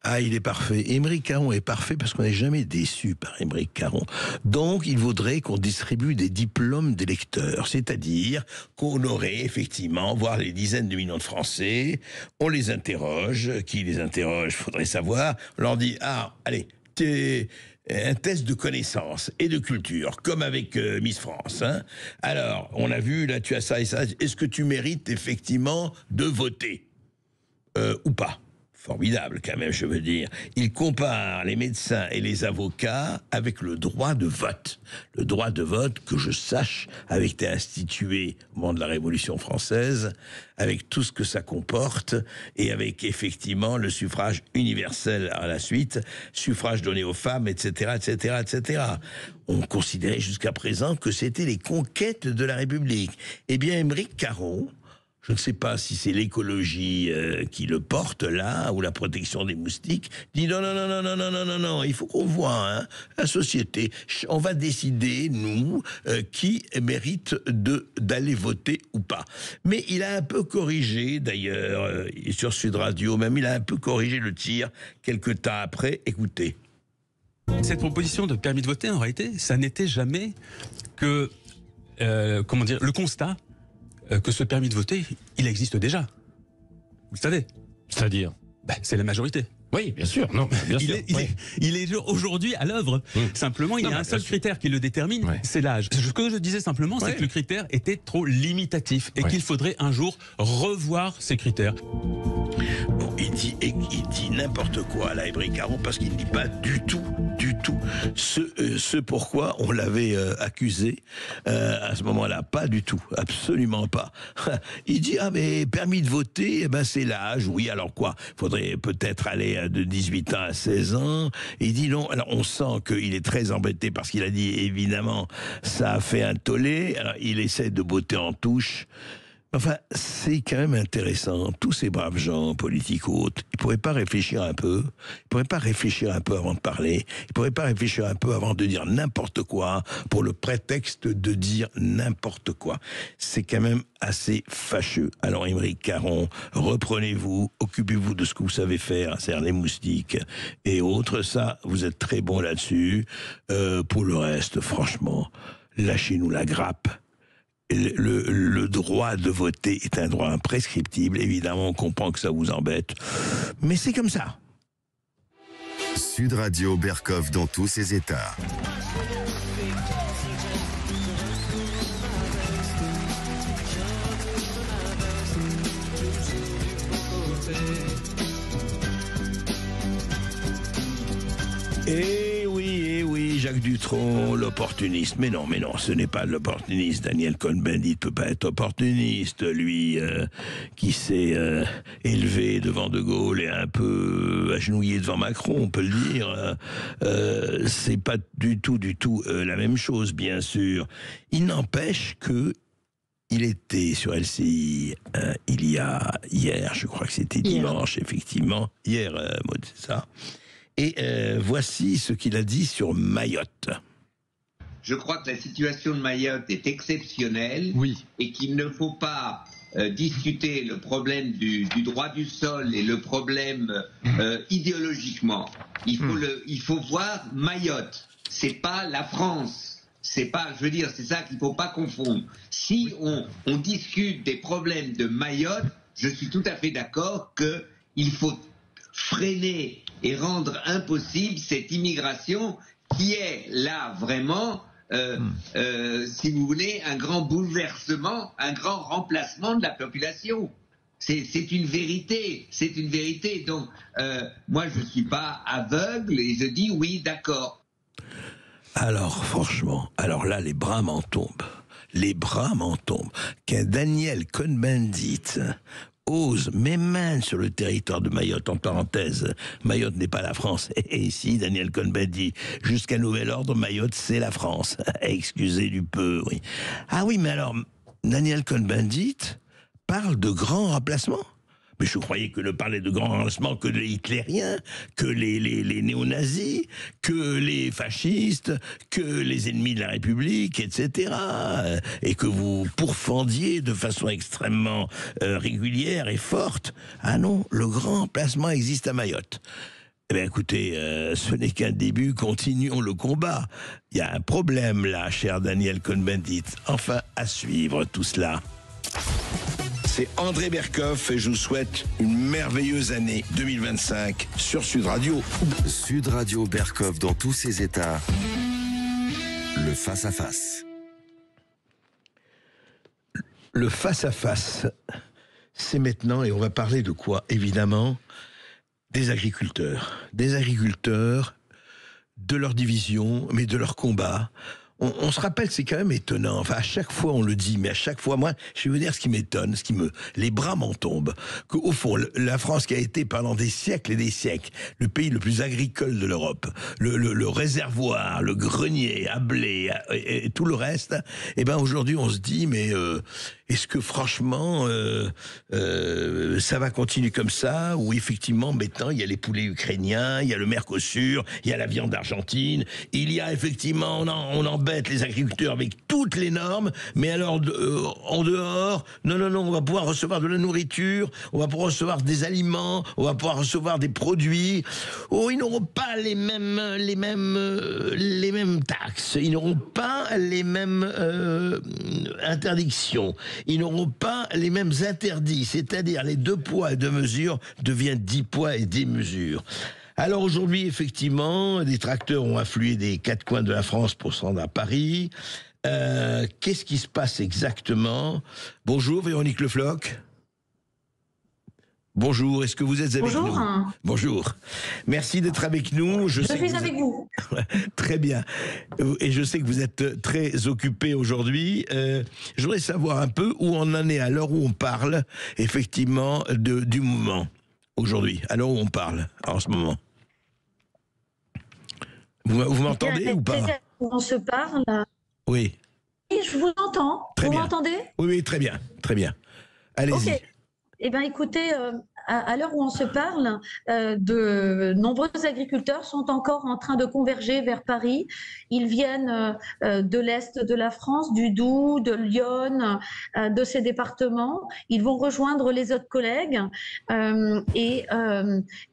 Ah, il est parfait. Émeric Caron est parfait parce qu'on n'est jamais déçu par Émeric Caron. Donc, il vaudrait qu'on distribue des diplômes d'électeurs, c'est-à-dire qu'on aurait effectivement, voire les dizaines de millions de Français, on les interroge. Qui les interroge, faudrait savoir. On leur dit, allez, un test de connaissance et de culture, comme avec Miss France. Hein. Alors, on a vu, là, tu as ça et ça. Est-ce que tu mérites effectivement de voter ou pas? formidable quand même, je veux dire. Il compare les médecins et les avocats avec le droit de vote. Le droit de vote, que je sache, avait été institué au moment de la Révolution française, avec tout ce que ça comporte, et avec effectivement le suffrage universel à la suite, suffrage donné aux femmes, etc., etc., etc. On considérait jusqu'à présent que c'était les conquêtes de la République. Eh bien, Émeric Caron, je ne sais pas si c'est l'écologie qui le porte là, ou la protection des moustiques, dit non, il faut qu'on voit, hein, la société, on va décider, nous, qui mérite d'aller voter ou pas. Mais il a un peu corrigé, d'ailleurs, sur Sud Radio, même il a un peu corrigé le tir quelques temps après, écoutez. Cette proposition de permis de voter, en réalité, ça n'était jamais que, le constat que ce permis de voter, il existe déjà. Vous le savez. C'est-à-dire c'est la majorité. Oui, bien sûr. Non, bien sûr. Il est aujourd'hui à l'œuvre. Simplement, il y a un seul critère qui le détermine, c'est l'âge. Ce que je disais simplement, c'est que le critère était trop limitatif et qu'il faudrait un jour revoir ces critères. Bon, il dit n'importe quoi, là, Émeric Caron, parce qu'il ne dit pas du tout ce pourquoi on l'avait accusé à ce moment-là. Pas du tout, absolument pas. Il dit, mais permis de voter, c'est l'âge. Oui, alors quoi? Faudrait peut-être aller de 18 ans à 16 ans. Et il dit non. Alors on sent qu'il est très embêté parce qu'il a dit, évidemment, ça a fait un tollé. Alors il essaie de botter en touche. Enfin, c'est quand même intéressant. Tous ces braves gens, politiques ou autres, ils pourraient pas réfléchir un peu? Ils pourraient pas réfléchir un peu avant de parler? Ils pourraient pas réfléchir un peu avant de dire n'importe quoi, pour le prétexte de dire n'importe quoi? C'est quand même assez fâcheux. Alors, Émeric Caron, reprenez-vous, occupez-vous de ce que vous savez faire, c'est-à-dire les moustiques et autres. Ça, vous êtes très bon là-dessus. Pour le reste, franchement, lâchez-nous la grappe. Le droit de voter est un droit imprescriptible. Évidemment, on comprend que ça vous embête, mais c'est comme ça. Sud Radio Berkov dans tous ses états. Eh oui, Jacques Dutronc, l'opportuniste. Mais non, ce n'est pas l'opportuniste. Daniel Cohn-Bendit ne peut pas être opportuniste. Lui, qui s'est élevé devant De Gaulle et un peu agenouillé devant Macron, on peut le dire. C'est pas du tout la même chose, bien sûr. Il n'empêche que il était sur LCI il y a hier, je crois que c'était dimanche, effectivement. Hier, Maud, c'est ça. Et voici ce qu'il a dit sur Mayotte. Je crois que la situation de Mayotte est exceptionnelle et qu'il ne faut pas discuter le problème du droit du sol et le problème idéologiquement. Il faut voir Mayotte. C'est pas la France. C'est pas, je veux dire, c'est ça qu'il faut pas confondre. Si on discute des problèmes de Mayotte, je suis tout à fait d'accord qu'il faut freiner et rendre impossible cette immigration qui est là vraiment, si vous voulez, un grand bouleversement, un grand remplacement de la population. C'est une vérité, Donc, moi, je ne suis pas aveugle et je dis oui, d'accord. Alors, franchement, là, les bras m'en tombent. Qu'un Daniel Cohn-Bendit ose, même sur le territoire de Mayotte, en parenthèse, Mayotte n'est pas la France. Et ici, Daniel Cohn-Bendit, jusqu'à nouvel ordre, Mayotte, c'est la France. Excusez du peu, oui. Ah oui, mais alors, Daniel Cohn-Bendit parle de grands remplacements. Mais je croyais que ne parlait de grands remplacements que les hitlériens, que les néo-nazis, que les fascistes, que les ennemis de la République, etc. Et que vous pourfendiez de façon extrêmement régulière et forte. Ah non, le grand remplacement existe à Mayotte. Eh bien écoutez, ce n'est qu'un début, continuons le combat. Il y a un problème là, cher Daniel Cohn-Bendit. Enfin, à suivre tout cela. C'est André Berkoff et je vous souhaite une merveilleuse année 2025 sur Sud Radio. Sud Radio Berkov dans tous ses états. Le face-à-face. Le face-à-face, c'est maintenant et on va parler de quoi? Évidemment, des agriculteurs, de leur division, mais de leur combat. On se rappelle, c'est quand même étonnant. Enfin, à chaque fois, on le dit, mais à chaque fois, moi, je vais vous dire ce qui m'étonne, les bras m'en tombent. Qu'au fond, la France qui a été pendant des siècles et des siècles le pays le plus agricole de l'Europe, le réservoir, le grenier à blé et tout le reste, eh ben aujourd'hui, on se dit, mais est-ce que franchement, ça va continuer comme ça? Ou effectivement, maintenant, il y a les poulets ukrainiens, il y a le Mercosur, il y a la viande argentine, il y a effectivement, on embête les agriculteurs avec toutes les normes, mais alors en dehors, non, on va pouvoir recevoir de la nourriture, on va pouvoir recevoir des aliments, on va pouvoir recevoir des produits. Oh, ils n'auront pas les mêmes taxes, ils n'auront pas les mêmes interdictions, ils n'auront pas les mêmes interdits, c'est-à-dire les 2 poids et 2 mesures deviennent 10 poids et 10 mesures. Alors aujourd'hui, effectivement, des tracteurs ont afflué des 4 coins de la France pour se rendre à Paris. Qu'est-ce qui se passe exactement? Bonjour Véronique Le Floch. Bonjour, est-ce que vous êtes avec nous? Bonjour. Merci d'être avec nous. Je suis avec vous. Très bien. Et je sais que vous êtes très occupé aujourd'hui. Je voudrais savoir un peu où on en est à l'heure où on parle, effectivement, du mouvement. Aujourd'hui, à l'heure où on parle, en ce moment. Vous m'entendez ou pas? On se parle. Oui. Et je vous entends. Très bien. Vous m'entendez? Oui, très bien, très bien. Allez-y. Okay. Eh bien, écoutez, à l'heure où on se parle, de nombreux agriculteurs sont encore en train de converger vers Paris. Ils viennent de l'Est de la France, du Doubs, de Lyon, de ces départements. Ils vont rejoindre les autres collègues et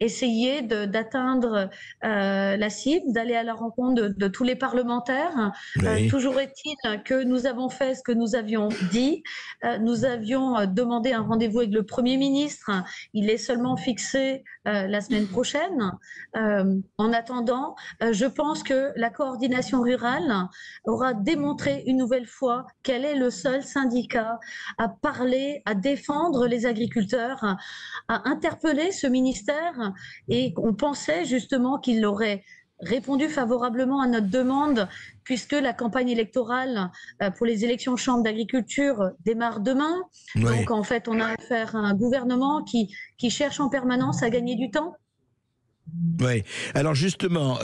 essayer d'atteindre la cible, d'aller à la rencontre de tous les parlementaires. Oui. Toujours est-il que nous avons fait ce que nous avions dit. Nous avions demandé un rendez-vous avec le Premier ministre. Il est seulement fixé la semaine prochaine. En attendant, je pense que la coordination rurale aura démontré une nouvelle fois qu'elle est le seul syndicat à parler, à défendre les agriculteurs, à interpeller ce ministère, et on pensait justement qu'il aurait répondu favorablement à notre demande, puisque la campagne électorale pour les élections chambres d'agriculture démarre demain. Oui. Donc en fait, on a affaire à un gouvernement qui cherche en permanence à gagner du temps. Oui. Alors justement,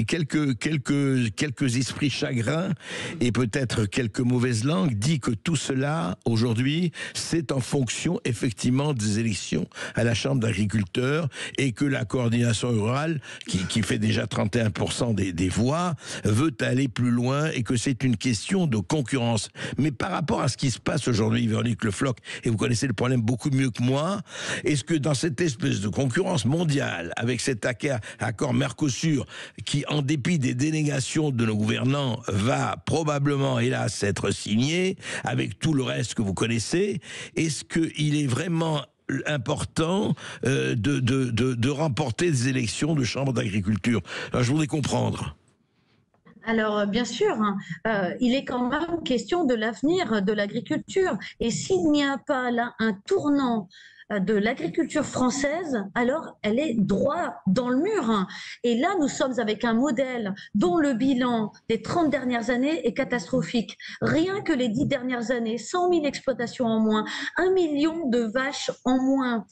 quelques esprits chagrins et peut-être quelques mauvaises langues disent que tout cela aujourd'hui, c'est en fonction effectivement des élections à la Chambre d'agriculteurs, et que la coordination rurale, qui fait déjà 31% des voix, veut aller plus loin, et que c'est une question de concurrence. Mais par rapport à ce qui se passe aujourd'hui, Véronique Le Floch, et vous connaissez le problème beaucoup mieux que moi, est-ce que dans cette espèce de concurrence mondiale, avec cet accord Mercosur, qui, en dépit des dénégations de nos gouvernants, va probablement, hélas, être signé, avec tout le reste que vous connaissez, est-ce qu'il est vraiment important de remporter des élections de chambre d'agriculture? Alors, je voudrais comprendre. Alors, bien sûr, il est quand même question de l'avenir de l'agriculture. Et s'il n'y a pas là un tournant de l'agriculture française, alors elle est droit dans le mur. Et là, nous sommes avec un modèle dont le bilan des 30 dernières années est catastrophique. Rien que les 10 dernières années, 100 000 exploitations en moins, 1 million de vaches en moins,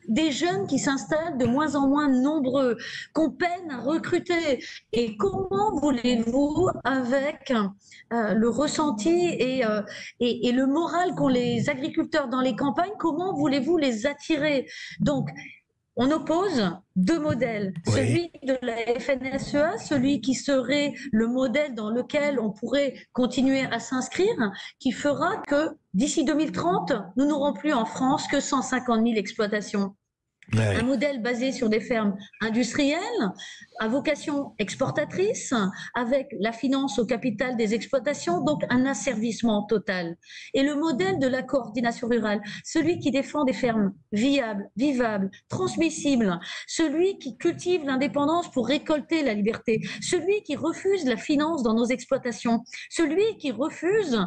des jeunes qui s'installent de moins en moins nombreux, qu'on peine à recruter. Et comment voulez-vous, avec le ressenti et le moral qu'ont les agriculteurs dans les campagnes, comment voulez-vous les attirer? Donc, on oppose 2 modèles, oui. Celui de la FNSEA, celui qui serait le modèle dans lequel on pourrait continuer à s'inscrire, qui fera que d'ici 2030, nous n'aurons plus en France que 150 000 exploitations. Ouais. Un modèle basé sur des fermes industrielles, à vocation exportatrice, avec la finance au capital des exploitations, donc un asservissement total. Et le modèle de la coordination rurale, celui qui défend des fermes viables, vivables, transmissibles, celui qui cultive l'indépendance pour récolter la liberté, celui qui refuse la finance dans nos exploitations, celui qui refuse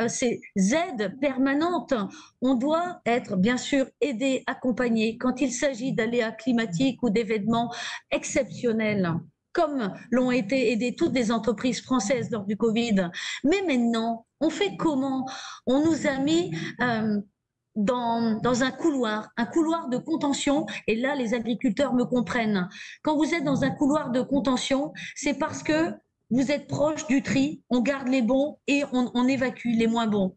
ces aides permanentes on doit être bien sûr aidé, accompagné quand il s'agit d'aléas climatiques ou d'événements exceptionnels, comme l'ont été aidées toutes les entreprises françaises lors du Covid. Mais maintenant, on fait comment? On nous a mis dans un couloir de contention, et là les agriculteurs me comprennent. Quand vous êtes dans un couloir de contention, c'est parce que vous êtes proche du tri, on garde les bons et on évacue les moins bons.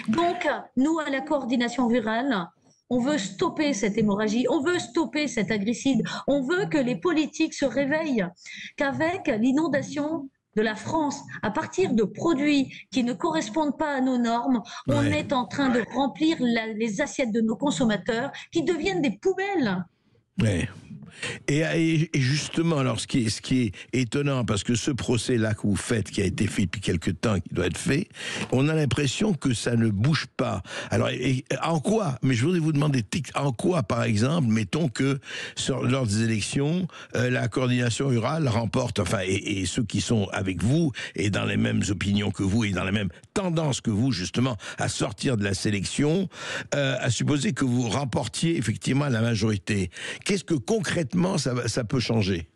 Donc, nous, à la coordination rurale, on veut stopper cette hémorragie, on veut stopper cet agricide, on veut que les politiques se réveillent, qu'avec l'inondation de la France, à partir de produits qui ne correspondent pas à nos normes, on est en train de remplir les assiettes de nos consommateurs qui deviennent des poubelles. Ouais. Et justement, alors ce qui est étonnant, parce que ce procès-là que vous faites, qui a été fait depuis quelque temps, qui doit être fait, on a l'impression que ça ne bouge pas. Alors, en quoi? Mais je voudrais vous demander, en quoi, par exemple, mettons que lors des élections, la coordination rurale remporte, enfin, et ceux qui sont avec vous, et dans les mêmes opinions que vous, et dans la même tendance que vous, justement, à sortir de la sélection, à supposer que vous remportiez effectivement la majorité. Qu'est-ce que concrètement ça peut changer?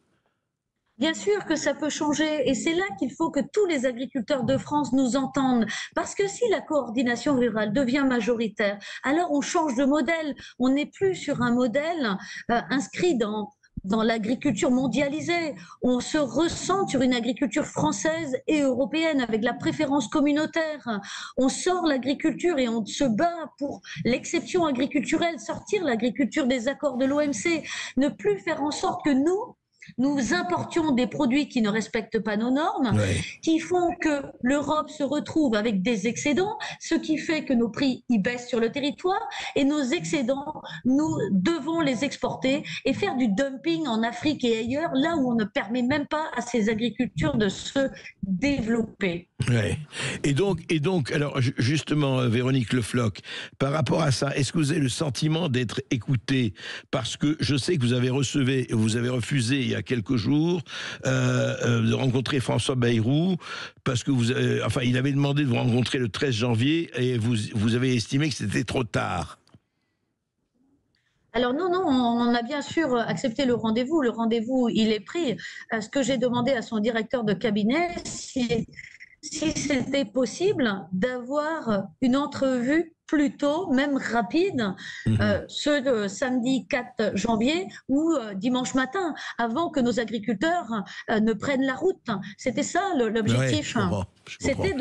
Bien sûr que ça peut changer, et c'est là qu'il faut que tous les agriculteurs de France nous entendent, parce que si la coordination rurale devient majoritaire, alors on change de modèle, on n'est plus sur un modèle inscrit dans l'agriculture mondialisée, on se ressent sur une agriculture française et européenne avec la préférence communautaire. On sort l'agriculture et on se bat pour l'exception agriculturelle, sortir l'agriculture des accords de l'OMC, ne plus faire en sorte que nous importions des produits qui ne respectent pas nos normes, qui font que l'Europe se retrouve avec des excédents, ce qui fait que nos prix y baissent sur le territoire, et nos excédents, nous devons les exporter et faire du dumping en Afrique et ailleurs, là où on ne permet même pas à ces agricultures de se développer. Ouais. Et donc, alors justement, Véronique Le Floch, par rapport à ça, est-ce que vous avez le sentiment d'être écouté? Parce que je sais que vous avez refusé il y a quelques jours de rencontrer François Bayrou, parce que il avait demandé de vous rencontrer le 13 janvier et vous avez estimé que c'était trop tard. Alors non, on a bien sûr accepté le rendez-vous. Le rendez-vous, il est pris. Ce que j'ai demandé à son directeur de cabinet, si c'était possible d'avoir une entrevue plus tôt, même rapide, ce de samedi 4 janvier ou dimanche matin, avant que nos agriculteurs ne prennent la route. C'était ça l'objectif. Ouais, c'était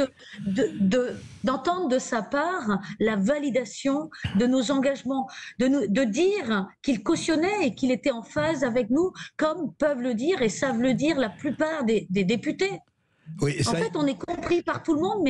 d'entendre de sa part la validation de nos engagements, de dire qu'il cautionnait et qu'il était en phase avec nous, comme peuvent le dire et savent le dire la plupart des députés. Oui, en fait, on est compris par tout le monde,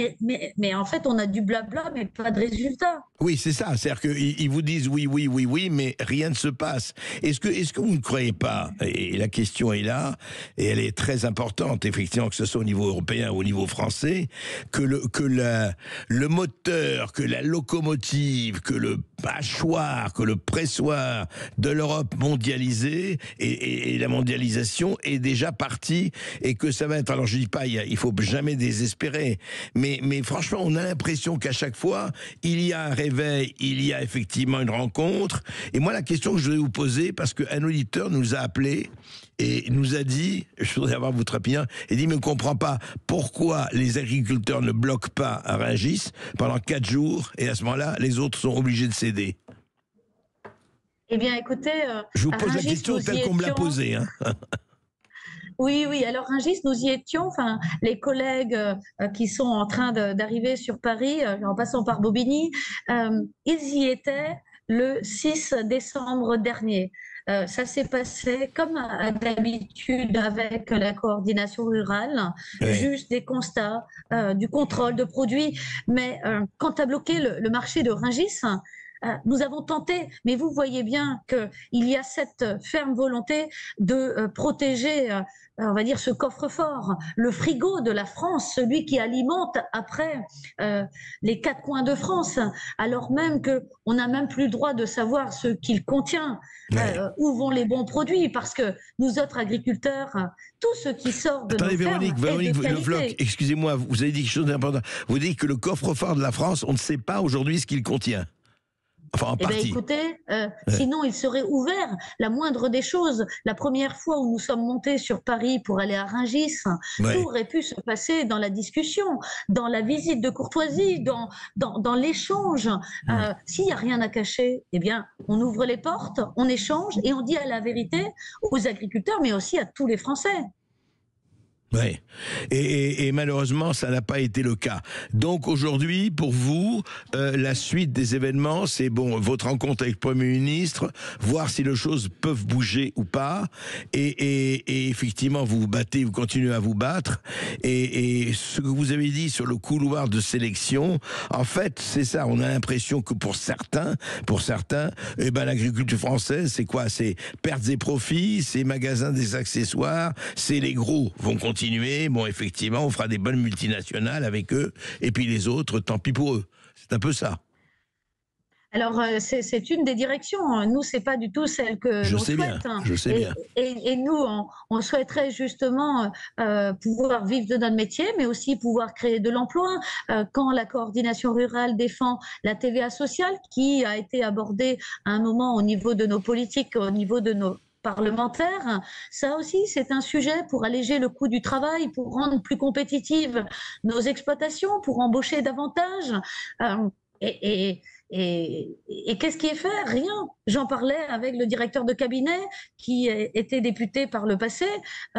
mais en fait, on a du blabla, mais pas de résultat. Oui, c'est ça. C'est-à-dire qu'ils vous disent oui, mais rien ne se passe. Est-ce que vous ne croyez pas, et la question est là, et elle est très importante, effectivement, que ce soit au niveau européen ou au niveau français, que le moteur, que la locomotive, que le hachoir, que le pressoir de l'Europe mondialisée et la mondialisation est déjà parti, et que ça va être, alors je dis pas, il faut jamais désespérer, mais franchement, on a l'impression qu'à chaque fois, il y a un réveil, il y a effectivement une rencontre. Et moi, la question que je voulais vous poser, parce qu'un auditeur nous a appelé et nous a dit, je voudrais avoir votre opinion, il dit, mais on ne comprend pas pourquoi les agriculteurs ne bloquent pas à Rungis pendant 4 jours, et à ce moment-là, les autres sont obligés de céder. Eh bien, écoutez... je vous pose la question telle qu'on me l'a posée. Hein. Oui. Alors, Rungis, nous y étions. Enfin, les collègues qui sont en train d'arriver sur Paris, en passant par Bobigny, ils y étaient le 6 décembre dernier. Ça s'est passé comme d'habitude avec la coordination rurale, juste des constats, du contrôle de produits. Mais quand à bloqué le marché de Rungis, nous avons tenté, mais vous voyez bien qu'il y a cette ferme volonté de protéger, on va dire, ce coffre-fort, le frigo de la France, celui qui alimente après les 4 coins de France, alors même qu'on n'a même plus le droit de savoir ce qu'il contient, où vont les bons produits, parce que nous autres agriculteurs, tout ce qui sort de nos fermes Véronique est de Le Floch, excusez-moi, vous avez dit quelque chose d'important. Vous dites que le coffre-fort de la France, on ne sait pas aujourd'hui ce qu'il contient. Enfin, en partie. Écoutez, sinon il serait ouvert. La moindre des choses, la première fois où nous sommes montés sur Paris pour aller à Rungis, tout aurait pu se passer dans la discussion, dans la visite de courtoisie, dans l'échange. S'il n'y a rien à cacher, eh bien, on ouvre les portes, on échange et on dit à la vérité aux agriculteurs, mais aussi à tous les Français. Oui, et malheureusement, ça n'a pas été le cas. Donc aujourd'hui, pour vous, la suite des événements, c'est bon, votre rencontre avec le Premier ministre, voir si les choses peuvent bouger ou pas, et effectivement, vous vous battez, vous continuez à vous battre, et ce que vous avez dit sur le couloir de sélection, en fait, c'est ça, on a l'impression que pour certains, eh ben, l'agriculture française, c'est quoi? C'est pertes et profits, c'est magasins des accessoires, c'est les gros vont continuer. Bon, effectivement, on fera des bonnes multinationales avec eux, et puis les autres, tant pis pour eux. C'est un peu ça. Alors, c'est une des directions. Nous, c'est pas du tout celle que l'on souhaite. Je sais bien. Et nous, on souhaiterait justement pouvoir vivre de notre métier, mais aussi pouvoir créer de l'emploi. Quand la coordination rurale défend la TVA sociale, qui a été abordée à un moment au niveau de nos politiques, au niveau de nos parlementaires, ça aussi c'est un sujet pour alléger le coût du travail, pour rendre plus compétitives nos exploitations, pour embaucher davantage. Et qu'est-ce qui est fait? Rien. J'en parlais avec le directeur de cabinet qui était député par le passé.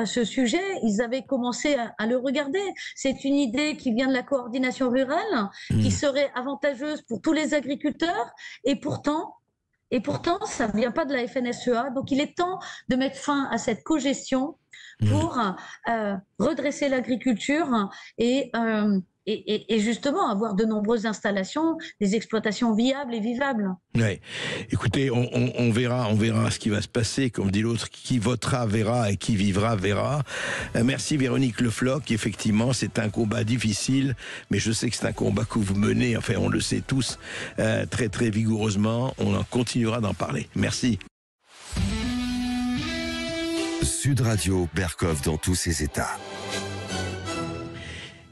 Ce sujet, ils avaient commencé à le regarder. C'est une idée qui vient de la coordination rurale, qui serait avantageuse pour tous les agriculteurs, et pourtant, ça ne vient pas de la FNSEA. Donc, il est temps de mettre fin à cette cogestion pour redresser l'agriculture et justement avoir de nombreuses installations, des exploitations viables et vivables. Ouais. Écoutez, on verra ce qui va se passer. Comme dit l'autre, qui votera verra et qui vivra verra. Merci Véronique Le Floch. Effectivement, c'est un combat difficile, mais je sais que c'est un combat que vous menez, enfin on le sait tous, très très vigoureusement. On en continuera d'en parler. Merci. Sud Radio, Berkov dans tous ses états.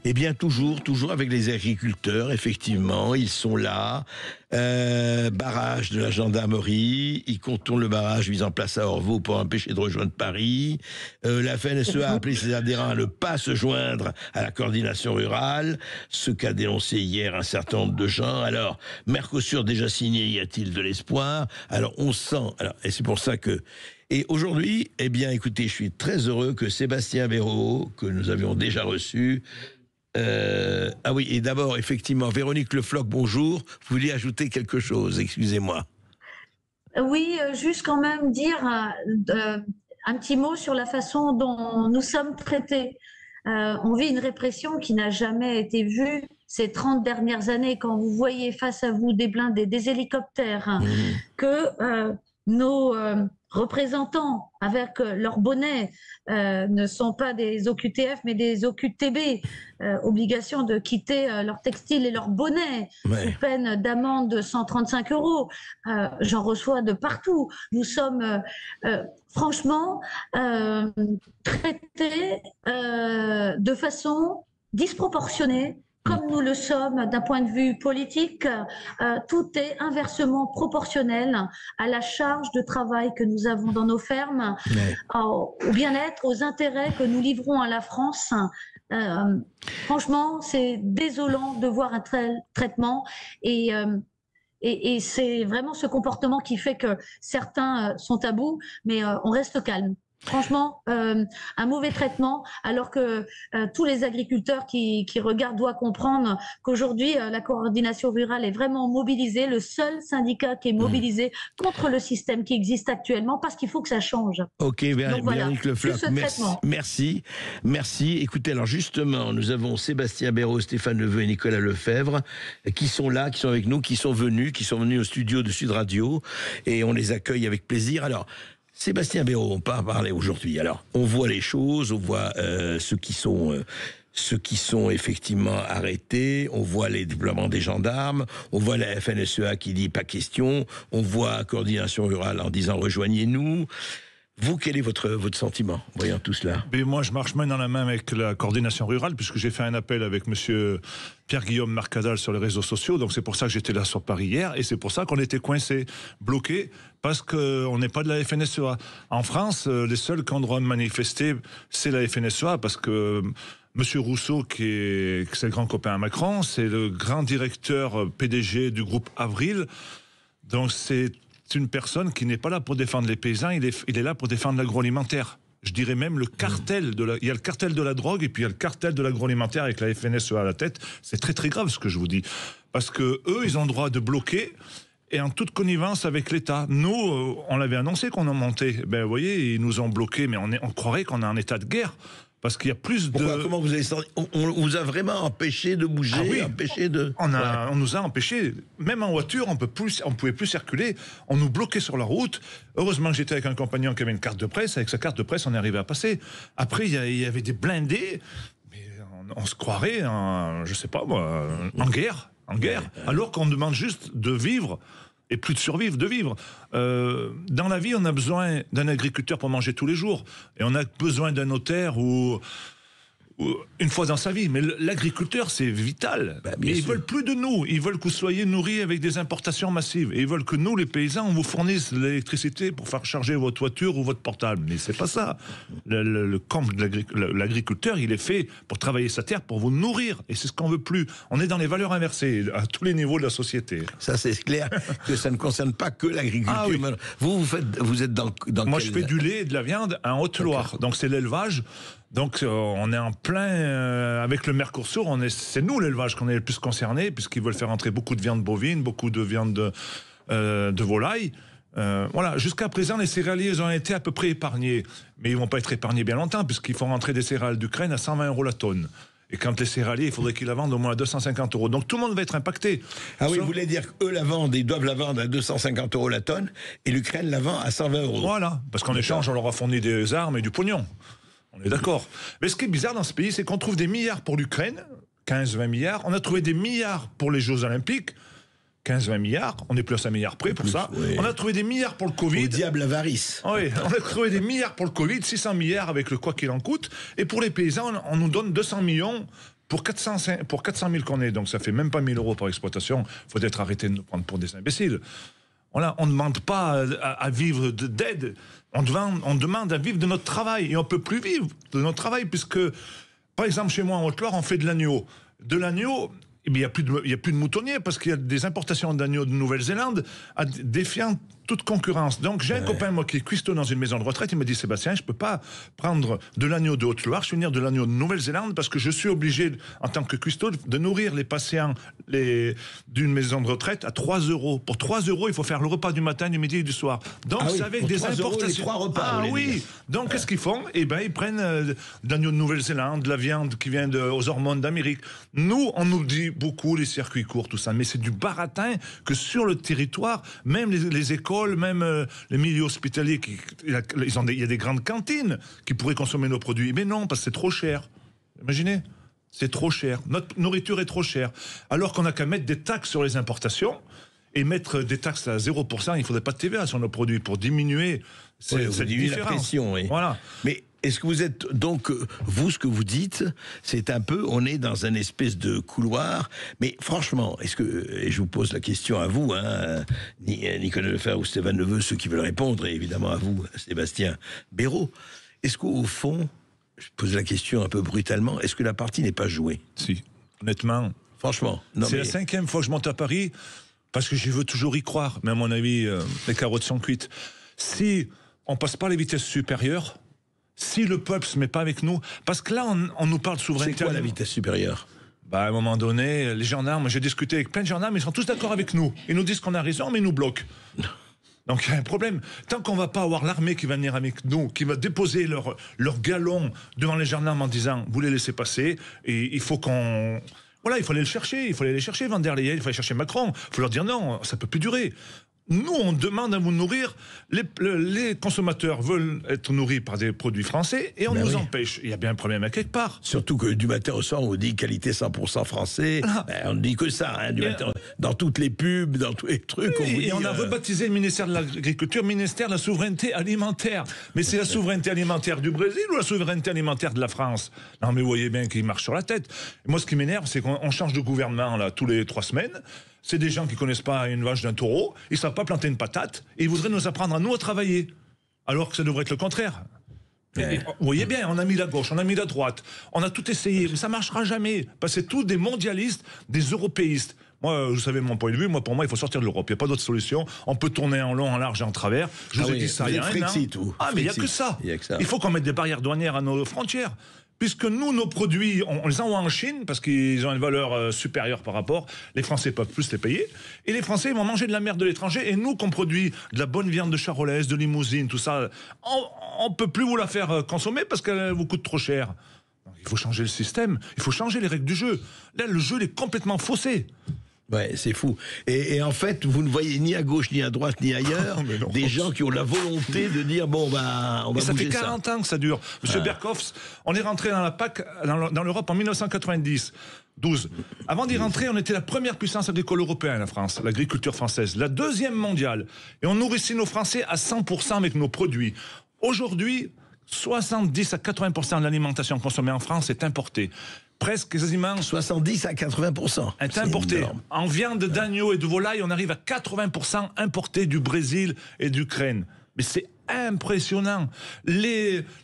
Eh bien, toujours avec les agriculteurs, effectivement, ils sont là. Barrage de la gendarmerie, ils contournent le barrage mis en place à Orvaux pour empêcher de rejoindre Paris. La FNSEA a appelé ses adhérents à ne pas se joindre à la coordination rurale, ce qu'a dénoncé hier un certain nombre de gens. Alors, Mercosur déjà signé, y a-t-il de l'espoir? Alors, on sent, et c'est pour ça que... Et aujourd'hui, eh bien, écoutez, je suis très heureux que Sébastien Béraud, que nous avions déjà reçu, ah oui, et d'abord, effectivement, Véronique Le Floch, bonjour. Vous vouliez ajouter quelque chose, excusez-moi. Oui, juste quand même dire un petit mot sur la façon dont nous sommes traités. On vit une répression qui n'a jamais été vue ces 30 dernières années. Quand vous voyez face à vous des blindés, des hélicoptères, que nos représentants avec leur bonnet ne sont pas des OQTF mais des OQTB, obligation de quitter leur textile et leur bonnet, sous peine d'amende de 135 €. J'en reçois de partout. Nous sommes franchement traités de façon disproportionnée. Comme nous le sommes d'un point de vue politique, tout est inversement proportionnel à la charge de travail que nous avons dans nos fermes, au bien-être, aux intérêts que nous livrons à la France. Franchement, c'est désolant de voir un tel traitement et c'est vraiment ce comportement qui fait que certains sont à bout, mais on reste calme. Franchement, un mauvais traitement, alors que tous les agriculteurs qui regardent doivent comprendre qu'aujourd'hui, la coordination rurale est vraiment mobilisée, le seul syndicat qui est mobilisé contre le système qui existe actuellement, parce qu'il faut que ça change. Ok, Véronique Le Floch, merci. Écoutez, alors justement, nous avons Sébastien Béraud, Stéphane Leveux et Nicolas Lefebvre, qui sont là, qui sont avec nous, qui sont venus au studio de Sud Radio, et on les accueille avec plaisir. Alors, Sébastien Béraud, on peut parler aujourd'hui. Alors, on voit les choses, on voit ceux qui sont effectivement arrêtés, on voit les déploiements des gendarmes, on voit la FNSEA qui dit pas question, on voit la coordination rurale en disant rejoignez-nous. Vous, quel est votre sentiment, voyant tout cela? Mais moi, je marche main dans la main avec la coordination rurale, puisque j'ai fait un appel avec monsieur Pierre-Guillaume Marcadal sur les réseaux sociaux, donc c'est pour ça que j'étais là sur Paris hier, et c'est pour ça qu'on était coincés, bloqués, parce qu'on n'est pas de la FNSEA. En France, les seuls qui ont le droit de manifester, c'est la FNSEA, parce que monsieur Rousseau, c'est le grand copain à Macron, c'est le grand directeur PDG du groupe Avril, donc c'est une personne qui n'est pas là pour défendre les paysans, il est là pour défendre l'agroalimentaire. Je dirais même le cartel il y a le cartel de la drogue et puis il y a le cartel de l'agroalimentaire avec la FNSEA à la tête. C'est très très grave ce que je vous dis. Parce que eux, ils ont le droit de bloquer et en toute connivence avec l'État. Nous, on l'avait annoncé qu'on en montait. Ben, vous voyez, ils nous ont bloqués, mais on croirait qu'on est en état de guerre. Parce qu'il y a plus de... Comment vous avez senti? On vous a vraiment empêché de bouger, oui. empêché de... On nous a empêché, même en voiture, on pouvait plus circuler, on nous bloquait sur la route. Heureusement que j'étais avec un compagnon qui avait une carte de presse, avec sa carte de presse, on est arrivé à passer. Après, il y avait des blindés, mais on se croirait, je sais pas moi, en guerre, alors qu'on demande juste de vivre... et plus de survivre, de vivre. Dans la vie, on a besoin d'un agriculteur pour manger tous les jours. Et on a besoin d'un notaire ou une fois dans sa vie. Mais l'agriculteur, c'est vital. Mais ils veulent plus de nous. Ils veulent que vous soyez nourris avec des importations massives. Et ils veulent que nous, les paysans, on vous fournisse de l'électricité pour faire charger votre voiture ou votre portable. Mais c'est pas ça. Le camp de l'agriculteur, il est fait pour travailler sa terre, pour vous nourrir. Et c'est ce qu'on veut plus. On est dans les valeurs inversées à tous les niveaux de la société. Ça, c'est clair que ça ne concerne pas que l'agriculture. Ah, oui. Vous êtes dans Moi, je fais du lait et de la viande en Haute-Loire. Donc, c'est l'élevage. Donc on est en plein avec le Mercosur, c'est nous l'élevage qu'on est le plus concerné, puisqu'ils veulent faire entrer beaucoup de viande bovine, beaucoup de viande de volaille. Voilà, jusqu'à présent les céréaliers ils ont été à peu près épargnés, mais ils vont pas être épargnés bien longtemps, puisqu'ils font rentrer des céréales d'Ukraine à 120 € la tonne. Et quand les céréaliers, il faudrait qu'ils la vendent au moins à 250 €. Donc tout le monde va être impacté. Ah oui, vous voulez dire qu'eux la vendent, ils doivent la vendre à 250 € la tonne, et l'Ukraine la vend à 120 €. Voilà, parce qu'en échange, on leur a fourni des armes et du pognon. On est d'accord. Mais ce qui est bizarre dans ce pays, c'est qu'on trouve des milliards pour l'Ukraine, 15-20 milliards. On a trouvé des milliards pour les Jeux Olympiques, 15-20 milliards. On est plus à 5 milliards près pour ça. Oui. On a trouvé des milliards pour le Covid. Au diable l'avarice. Oui, on a trouvé des milliards pour le Covid, 600 milliards avec le quoi qu'il en coûte. Et pour les paysans, on nous donne 200 millions pour 400 000 qu'on est. Donc ça fait même pas 1 000 € par exploitation. Il faut être arrêté de nous prendre pour des imbéciles. Voilà, on ne demande pas à vivre d'aide, on demande à vivre de notre travail. Et on ne peut plus vivre de notre travail, puisque, par exemple, chez moi en Haute-Loire, on fait de l'agneau. De l'agneau, il n'y a plus de moutonniers, parce qu'il y a des importations d'agneaux de Nouvelle-Zélande défiant toute concurrence. Donc j'ai un copain, moi, qui est cuistot dans une maison de retraite, il me dit, Sébastien, je ne peux pas prendre de l'agneau de Haute-Loire, je vais venir de l'agneau de Nouvelle-Zélande, parce que je suis obligé, en tant que cuistot, de nourrir les patients d'une maison de retraite à 3 €. Pour 3 €, il faut faire le repas du matin, du midi et du soir. Donc c'est avec des importations. Les 3 repas, oui. Donc qu'est-ce qu'ils font? Eh bien, ils prennent de l'agneau de Nouvelle-Zélande, de la viande qui vient aux hormones d'Amérique. Nous, on nous dit beaucoup les circuits courts, tout ça, mais c'est du baratin que sur le territoire, même les écoles, même les milieux hospitaliers, il y a des grandes cantines qui pourraient consommer nos produits. Mais non, parce que c'est trop cher. Imaginez, c'est trop cher. Notre nourriture est trop chère. Alors qu'on n'a qu'à mettre des taxes sur les importations et mettre des taxes à 0%, il ne faudrait pas de TVA sur nos produits pour diminuer cette différence. La pression, oui. Voilà. Mais est-ce que vous êtes, donc, vous, ce que vous dites, c'est un peu, on est dans un espèce de couloir, mais franchement, et je vous pose la question à vous, Nicolas Lefebvre ou Stéphane Neveu, ceux qui veulent répondre, et évidemment à vous, Sébastien Béraud, est-ce qu'au fond, je pose la question un peu brutalement, est-ce que la partie n'est pas jouée? Si, honnêtement. Franchement. C'est la 5e fois que je monte à Paris, parce que je veux toujours y croire, mais à mon avis, les carottes sont cuites. Si on passe pas les vitesses supérieures, si le peuple se met pas avec nous, parce que là, on nous parle de souveraineté. C'est quoi la vitesse supérieure? À un moment donné, les gendarmes, j'ai discuté avec plein de gendarmes, ils sont tous d'accord avec nous. Ils nous disent qu'on a raison, mais ils nous bloquent. Donc il y a un problème. Tant qu'on va pas avoir l'armée qui va venir avec nous, qui va déposer leur galon devant les gendarmes en disant, vous les laissez passer, et il faut qu'on... Voilà, il faut aller le chercher, Van der Leyen, il faut aller chercher Macron, il faut leur dire non, ça peut plus durer. Nous, on demande à vous nourrir. Les consommateurs veulent être nourris par des produits français et on nous empêche. Il y a bien un problème à quelque part. Surtout que du matin au soir, on dit qualité 100% français. On ne dit que ça. Hein, dans toutes les pubs, dans tous les trucs. On a rebaptisé le ministère de l'Agriculture ministère de la souveraineté alimentaire. Mais c'est la souveraineté alimentaire du Brésil ou la souveraineté alimentaire de la France? Non, mais vous voyez bien qu'il marche sur la tête. Et moi, ce qui m'énerve, c'est qu'on change de gouvernement là, tous les 3 semaines. C'est des gens qui ne connaissent pas une vache d'un taureau, ils ne savent pas planter une patate, et ils voudraient nous apprendre à nous à travailler. Alors que ça devrait être le contraire. Vous voyez bien, on a mis la gauche, on a mis la droite, on a tout essayé, mais ça ne marchera jamais. Parce que c'est tous des mondialistes, des européistes. Moi, vous savez mon point de vue, pour moi, il faut sortir de l'Europe. Il n'y a pas d'autre solution. On peut tourner en long, en large et en travers. Je vous ai dit ça il y a un an. Mais il n'y a que ça. Il faut qu'on mette des barrières douanières à nos frontières. Puisque nous, nos produits, on les envoie en Chine parce qu'ils ont une valeur supérieure par rapport. Les Français peuvent plus les payer. Et les Français vont manger de la merde de l'étranger. Et nous, qu'on produit de la bonne viande de Charolaise, de Limousine, tout ça, on ne peut plus vous la faire consommer parce qu'elle vous coûte trop cher. Donc, il faut changer le système. Il faut changer les règles du jeu. Là, le jeu, il est complètement faussé. Ouais, c'est fou. Et en fait, vous ne voyez ni à gauche, ni à droite, ni ailleurs des gens qui ont la volonté de dire on va bouger ça. Ça fait 40 ans que ça dure. Monsieur Berkhoff, on est rentré dans la PAC, dans l'Europe en 1990. 12. Avant d'y rentrer, on était la première puissance agricole européenne, la France, l'agriculture française, la deuxième mondiale. Et on nourrissait nos Français à 100% avec nos produits. Aujourd'hui, 70 à 80% de l'alimentation consommée en France est importée. Presque quasiment 70 à 80%. Est importé. En viande d'agneau et de volaille, on arrive à 80% importé du Brésil et d'Ukraine. Mais c'est impressionnant.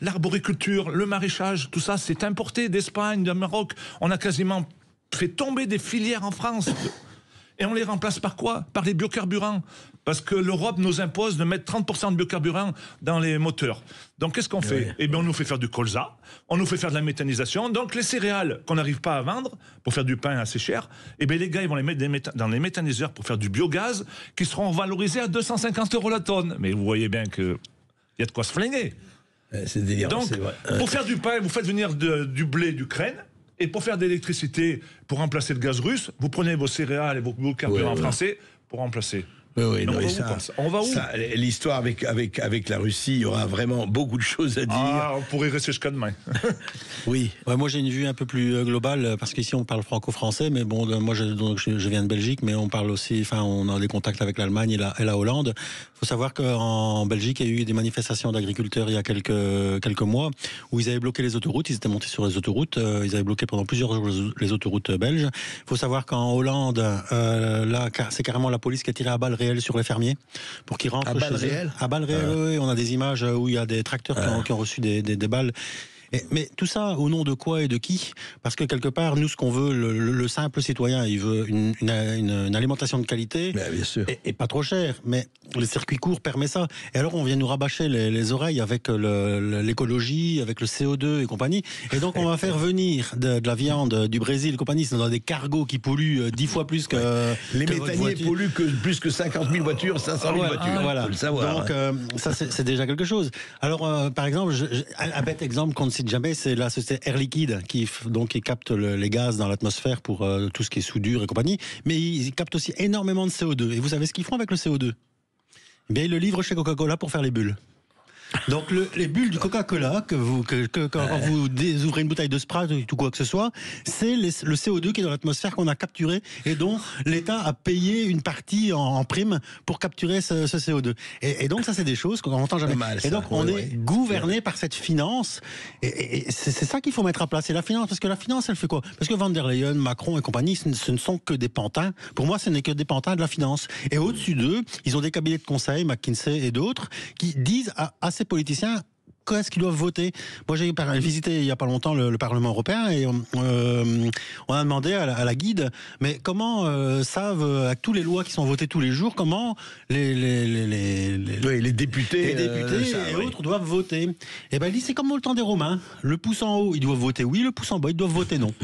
L'arboriculture, le maraîchage, tout ça, c'est importé d'Espagne, de Maroc. On a quasiment fait tomber des filières en France. Et on les remplace par quoi? Par les biocarburants. Parce que l'Europe nous impose de mettre 30% de biocarburants dans les moteurs. Donc qu'est-ce qu'on fait? Eh bien, on nous fait faire du colza, on nous fait faire de la méthanisation. Donc les céréales qu'on n'arrive pas à vendre pour faire du pain assez cher, eh bien les gars, ils vont les mettre dans les méthaniseurs pour faire du biogaz qui seront valorisés à 250 € la tonne. Mais vous voyez bien qu'il y a de quoi se flinguer. C'est délirant. Donc, pour faire du pain, vous faites venir du blé d'Ukraine. Et pour faire de l'électricité, pour remplacer le gaz russe, vous prenez vos céréales et vos carburants français pour remplacer. Oui, non, on va où? L'histoire avec la Russie, il y aura vraiment beaucoup de choses à dire. Ah, on pourrait rester jusqu'à demain. Oui. Ouais, moi, j'ai une vue un peu plus globale, parce qu'ici, on parle franco-français, mais bon, moi, je viens de Belgique, mais on parle aussi, on a des contacts avec l'Allemagne et la Hollande. Il faut savoir qu'en Belgique, il y a eu des manifestations d'agriculteurs il y a quelques mois, où ils avaient bloqué les autoroutes, ils étaient montés sur les autoroutes, ils avaient bloqué pendant plusieurs jours les autoroutes belges. Il faut savoir qu'en Hollande, là, c'est carrément la police qui a tiré à balles réelles sur les fermiers pour qu'ils rentrent chez eux. À balles réelles, oui. On a des images où il y a des tracteurs qui ont reçu des balles. Mais tout ça, au nom de quoi et de qui? Parce que quelque part, nous, ce qu'on veut, le simple citoyen, il veut une alimentation de qualité, bien sûr. Et pas trop cher. Mais le circuit court permet ça. Et alors, on vient nous rabâcher les oreilles avec l'écologie, avec le CO2 et compagnie. Et donc, on va faire venir de la viande du Brésil et compagnie. C'est dans des cargos qui polluent 10 fois plus que... Les méthaniers polluent plus que 50 000 voitures, 500 000 voitures. Voilà. Faut le savoir. Donc, ça, c'est déjà quelque chose. Alors, par exemple, un bête exemple qu'on ne cite jamais, c'est la société Air Liquide qui capte les gaz dans l'atmosphère pour tout ce qui est soudure et compagnie, mais ils captent aussi énormément de CO2. Et vous savez ce qu'ils font avec le CO2? Eh bien, ils le livrent chez Coca-Cola pour faire les bulles. Donc les bulles du Coca-Cola quand vous ouvrez une bouteille de Sprite ou quoi que ce soit, c'est le CO2 qui est dans l'atmosphère qu'on a capturé et dont l'État a payé une partie en prime pour capturer ce CO2. Et donc ça, c'est des choses qu'on n'entend jamais. Et donc on est gouverné par cette finance et c'est ça qu'il faut mettre à place. C'est la finance, parce que la finance, elle fait quoi? Parce que Van der Leyen, Macron et compagnie, ce ne sont que des pantins. Pour moi, ce n'est que des pantins de la finance. Et au-dessus d'eux, ils ont des cabinets de conseil, McKinsey et d'autres, qui disent à ces politiciens qu'est-ce qu'ils doivent voter. Moi, j'ai visité il n'y a pas longtemps le Parlement européen et on a demandé à la guide, mais comment savent, avec toutes les lois qui sont votées tous les jours, comment les députés et autres doivent voter. Et ben, il dit, c'est comme au temps des Romains. Le pouce en haut, ils doivent voter oui, le pouce en bas, ils doivent voter non.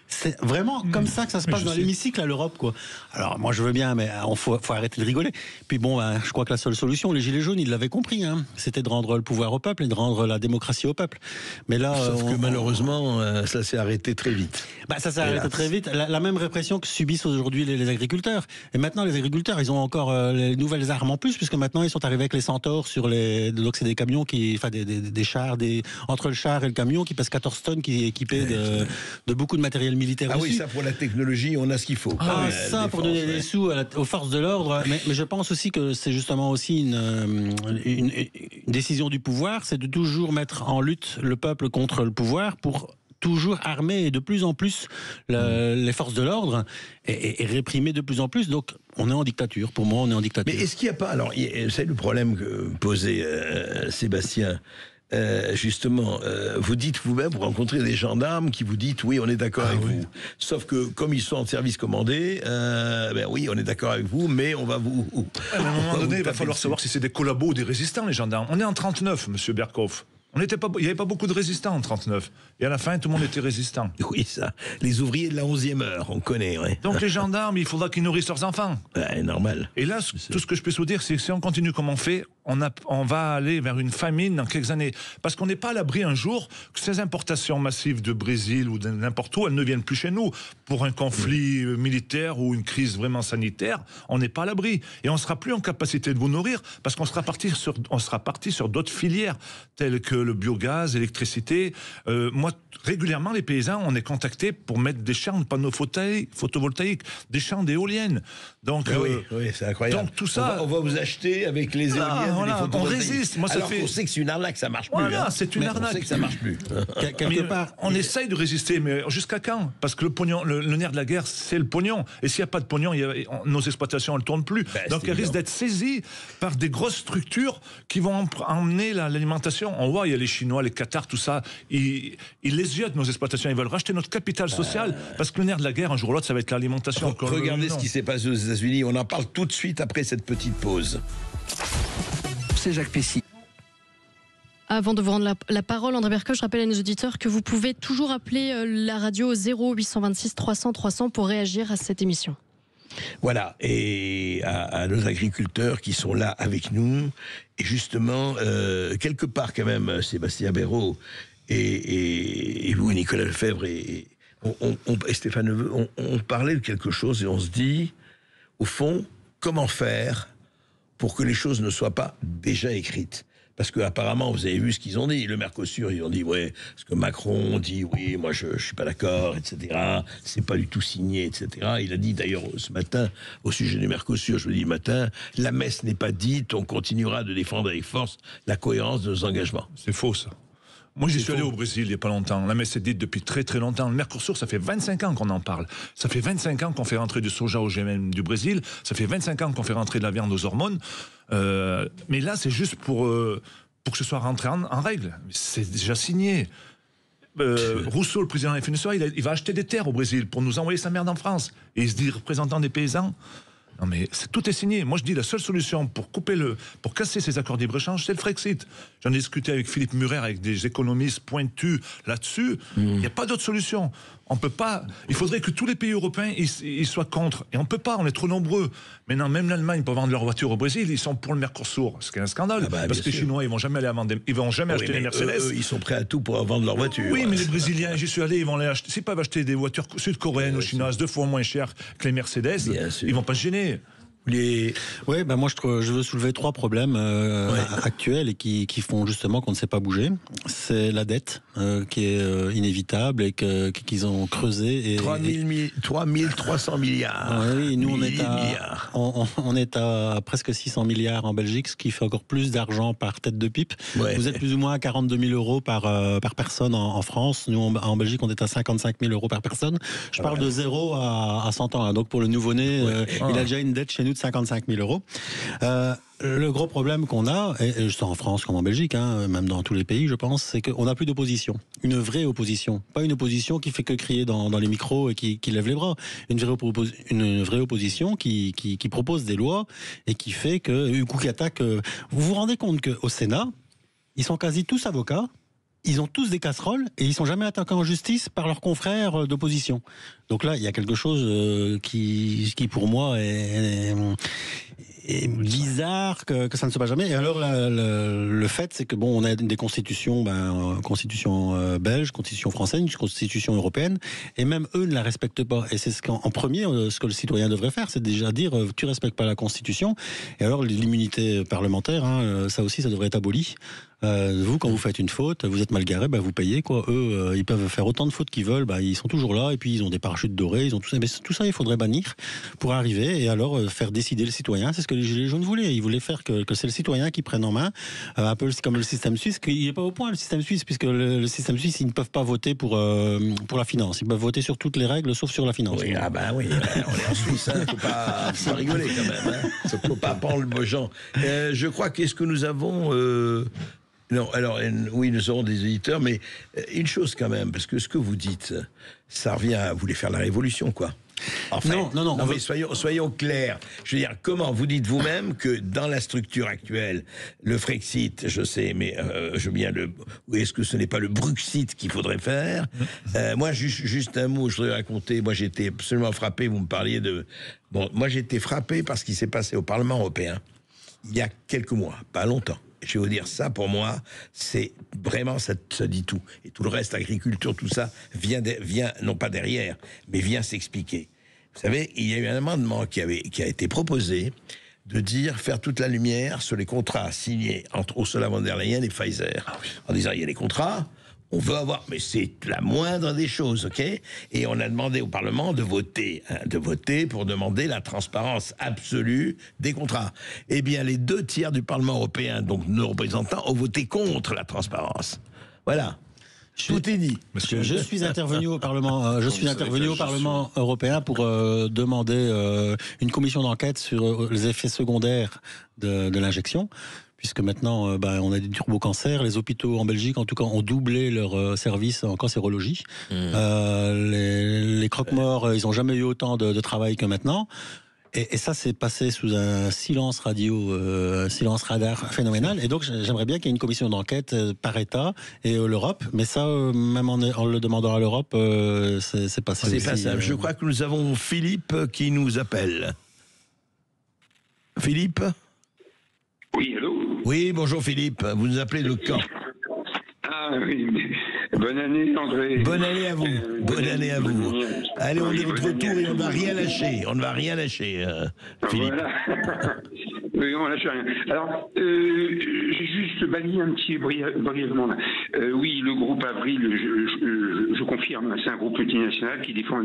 C'est vraiment comme ça que ça se passe dans l'hémicycle à l'Europe, quoi. Alors, moi, je veux bien, mais faut arrêter de rigoler. Puis bon, je crois que la seule solution, les Gilets jaunes, ils l'avaient compris, hein, c'était de rendre le pouvoir au peuple et de rendre rendre la démocratie au peuple. Mais là, sauf que malheureusement, ça s'est arrêté très vite. Ça s'est arrêté très vite. La même répression que subissent aujourd'hui les agriculteurs. Et maintenant, les agriculteurs, ils ont encore les nouvelles armes en plus, puisque maintenant, ils sont arrivés avec les centaures sur les... Donc, c'est des camions des chars, entre le char et le camion qui pèsent 14 tonnes, qui est équipé de beaucoup de matériel militaire. Ah oui, ça pour la technologie, on a ce qu'il faut. Ça pour donner des sous aux forces de l'ordre. Mais je pense aussi que c'est justement aussi une décision du pouvoir, c'est de toujours mettre en lutte le peuple contre le pouvoir pour toujours armer de plus en plus les forces de l'ordre et réprimer de plus en plus. Donc, on est en dictature. Pour moi, on est en dictature. Mais est-ce qu'il n'y a pas... Alors, c'est le problème que posait Sébastien. Justement, vous dites vous-même, vous rencontrez des gendarmes qui vous disent oui, on est d'accord avec vous. Sauf que comme ils sont en service commandé, oui, on est d'accord avec vous, mais on va vous... À un moment donné, il va falloir savoir si c'est des collabos ou des résistants, les gendarmes. On est en 39, monsieur Berkhoff. Il n'y avait pas beaucoup de résistants en 39. Et à la fin, tout le monde était résistant. Oui, ça. Les ouvriers de la 11e heure, on connaît, oui. Donc les gendarmes, il faudra qu'ils nourrissent leurs enfants. Normal. Et là, tout ce que je peux vous dire, c'est que si on continue comme on fait, on va aller vers une famine dans quelques années. Parce qu'on n'est pas à l'abri un jour que ces importations massives de Brésil ou de n'importe où, elles ne viennent plus chez nous. Pour un conflit militaire ou une crise vraiment sanitaire, on n'est pas à l'abri. Et on ne sera plus en capacité de vous nourrir parce qu'on sera parti sur d'autres filières, telles que le biogaz, l'électricité. Moi, régulièrement, les paysans, on est contactés pour mettre des champs de panneaux photovoltaïques, des champs d'éoliennes. Donc, oui, c'est incroyable. Donc tout ça, on va vous acheter avec les éoliennes. On résiste. Moi, alors on sait que c'est une arnaque, ça marche plus. C'est une arnaque. On sait que ça marche plus. Quelque part, on essaye de résister, mais jusqu'à quand? Parce que le pognon, le nerf de la guerre, c'est le pognon. Et s'il n'y a pas de pognon, nos exploitations, elles ne tournent plus. Donc elles risquent d'être saisies par des grosses structures qui vont emmener l'alimentation. On voit, il y a les Chinois, les Qatars, tout ça. Ils lésiotent nos exploitations. Ils veulent racheter notre capital social parce que le nerf de la guerre, un jour ou l'autre, ça va être l'alimentation. Regardez ce qui s'est passé aux États-Unis. On en parle tout de suite après cette petite pause. C'est Jacques Pessy. Avant de vous rendre la parole, André Berkhoff, je rappelle à nos auditeurs que vous pouvez toujours appeler la radio au 0826 300 300 pour réagir à cette émission. Voilà, et à nos agriculteurs qui sont là avec nous, et justement, quelque part quand même, Sébastien Béraud et vous, Nicolas Lefebvre, et Stéphane Neveu, on parlait de quelque chose et on se dit, au fond, comment faire pour que les choses ne soient pas déjà écrites? Parce qu'apparemment, vous avez vu ce qu'ils ont dit. Le Mercosur, ils ont dit, ouais, parce que Macron dit, oui, moi je suis pas d'accord, etc. C'est pas du tout signé, etc. Il a dit d'ailleurs ce matin, au sujet du Mercosur, je vous dis le matin, la messe n'est pas dite, on continuera de défendre avec force la cohérence de nos engagements. C'est faux, ça. Moi, j'y suis allé au Brésil il n'y a pas longtemps. La messe est dite depuis très très longtemps. Le Mercosur, ça fait 25 ans qu'on en parle. Ça fait 25 ans qu'on fait rentrer du soja au GM du Brésil. Ça fait 25 ans qu'on fait rentrer de la viande aux hormones. Mais là, c'est juste pour que ce soit rentré en règle. C'est déjà signé. Rousseau, le président de la FNSEA, il va acheter des terres au Brésil pour nous envoyer sa merde en France. Et il se dit représentant des paysans. Non mais tout est signé. Moi je dis la seule solution pour casser ces accords de libre-échange, c'est le Frexit. J'en ai discuté avec Philippe Murer, avec des économistes pointus là-dessus. Il n'y a pas d'autre solution. On peut pas. Il faudrait que tous les pays européens ils soient contre. Et on peut pas. On est trop nombreux. Maintenant, même l'Allemagne peut vendre leurs voitures au Brésil. Ils sont pour le Mercosur. Ce qui est un scandale. Parce que les Chinois, ils vont jamais aller vendre. Ils vont jamais acheter les Mercedes. Eux, ils sont prêts à tout pour vendre leurs voitures. Oui, mais les Brésiliens, j'y suis allé, ils vont les acheter. S'ils peuvent acheter des voitures sud-coréennes ou chinoises 2 fois moins chères que les Mercedes, ils vont pas se gêner. Oui, moi je veux soulever 3 problèmes actuels et qui font justement qu'on ne sait pas bouger. C'est la dette qui est inévitable et qu'ils ont creusé. 3300 milliards. Oui, nous on est à presque 600 milliards en Belgique, ce qui fait encore plus d'argent par tête de pipe. Vous êtes plus ou moins à 42 000 euros par personne en France. Nous en Belgique on est à 55 000 euros par personne. Je parle de 0 à 100 ans. Donc pour le nouveau-né, il a déjà une dette chez nous de 55 000 euros. Le gros problème qu'on a, et c'est en France comme en Belgique, même dans tous les pays, je pense, c'est qu'on n'a plus d'opposition. Une vraie opposition. Pas une opposition qui fait que crier dans les micros et qui lève les bras. Une vraie opposition qui propose des lois et qui fait que, qui attaque. Vous vous rendez compte qu'au Sénat, ils sont quasi tous avocats. Ils ont tous des casseroles et ils sont jamais attaqués en justice par leurs confrères d'opposition. Donc là, il y a quelque chose qui pour moi bizarre que ça ne se passe jamais. Et alors le fait, c'est que bon, on a des constitutions, constitution belge, constitution française, une constitution européenne, et même eux ne la respectent pas. Et c'est en premier, ce que le citoyen devrait faire, c'est déjà dire tu respectes pas la constitution. Et alors l'immunité parlementaire, ça aussi, ça devrait être aboli. Vous, quand vous faites une faute, vous êtes mal garé, vous payez, quoi. Eux, ils peuvent faire autant de fautes qu'ils veulent, ils sont toujours là, et puis ils ont des parachutes dorés, ils ont tout ça. Mais tout ça, il faudrait bannir pour arriver et alors faire décider le citoyen. C'est ce que les Gilets jaunes voulaient. Ils voulaient faire que c'est le citoyen qui prenne en main, un peu comme le système suisse, qu'il n'est pas au point, le système suisse, puisque le système suisse, ils ne peuvent pas voter pour la finance. Ils peuvent voter sur toutes les règles, sauf sur la finance. Oui, oui, on est en Suisse, il ne faut pas rigoler quand même. Il ne faut pas prendre le beau genre. Je crois qu'est-ce que nous avons... Non, alors, oui, nous aurons des éditeurs, mais une chose quand même, parce que ce que vous dites, ça revient à vouloir faire la révolution, quoi. Enfin, non, mais soyons clairs. Je veux dire, comment vous dites vous-même que dans la structure actuelle, le Frexit, je sais, mais je veux bien ou est-ce que ce n'est pas le Bruxit qu'il faudrait faire? Moi, juste un mot, je voudrais raconter. Moi, j'étais absolument frappé. Vous me parliez de. Bon, moi, j'étais frappé par ce qui s'est passé au Parlement européen il y a quelques mois, pas longtemps. Je vais vous dire, ça, pour moi, c'est vraiment, ça dit tout. Et tout le reste, agriculture, tout ça, vient non pas derrière, mais vient s'expliquer. Vous savez, il y a eu un amendement qui a été proposé de faire toute la lumière sur les contrats signés entre Ursula von der Leyen et Pfizer. En disant, il y a des contrats, on veut avoir, mais c'est la moindre des choses, ok? Et on a demandé au Parlement de voter pour demander la transparence absolue des contrats. Eh bien, les 2 tiers du Parlement européen, donc nos représentants, ont voté contre la transparence. Voilà. Tout est dit. Je suis intervenu au Parlement. Au Parlement européen pour demander une commission d'enquête sur les effets secondaires de l'injection. Puisque maintenant, on a des turbocancers. Les hôpitaux en Belgique, en tout cas, ont doublé leur service en cancérologie. Les croque-morts, ils n'ont jamais eu autant de travail que maintenant. Et ça, c'est passé sous un silence radio, un silence radar phénoménal. Et donc, j'aimerais bien qu'il y ait une commission d'enquête par État et l'Europe. Mais ça, même en le demandant à l'Europe, c'est pas simple. C'est pas simple. Je crois que nous avons Philippe qui nous appelle. Philippe ? Oui, allô? Oui, bonjour Philippe, vous nous appelez de Caen. Ah oui, bonne année André. Bonne année à vous, bonne année à vous. Allez, on est de votre retour et on ne va rien lâcher, Philippe. Voilà. Oui, on lâche rien. Alors, j'ai juste balayé un petit brièvement là. Oui, le groupe Avril, je confirme, c'est un groupe multinational qui défend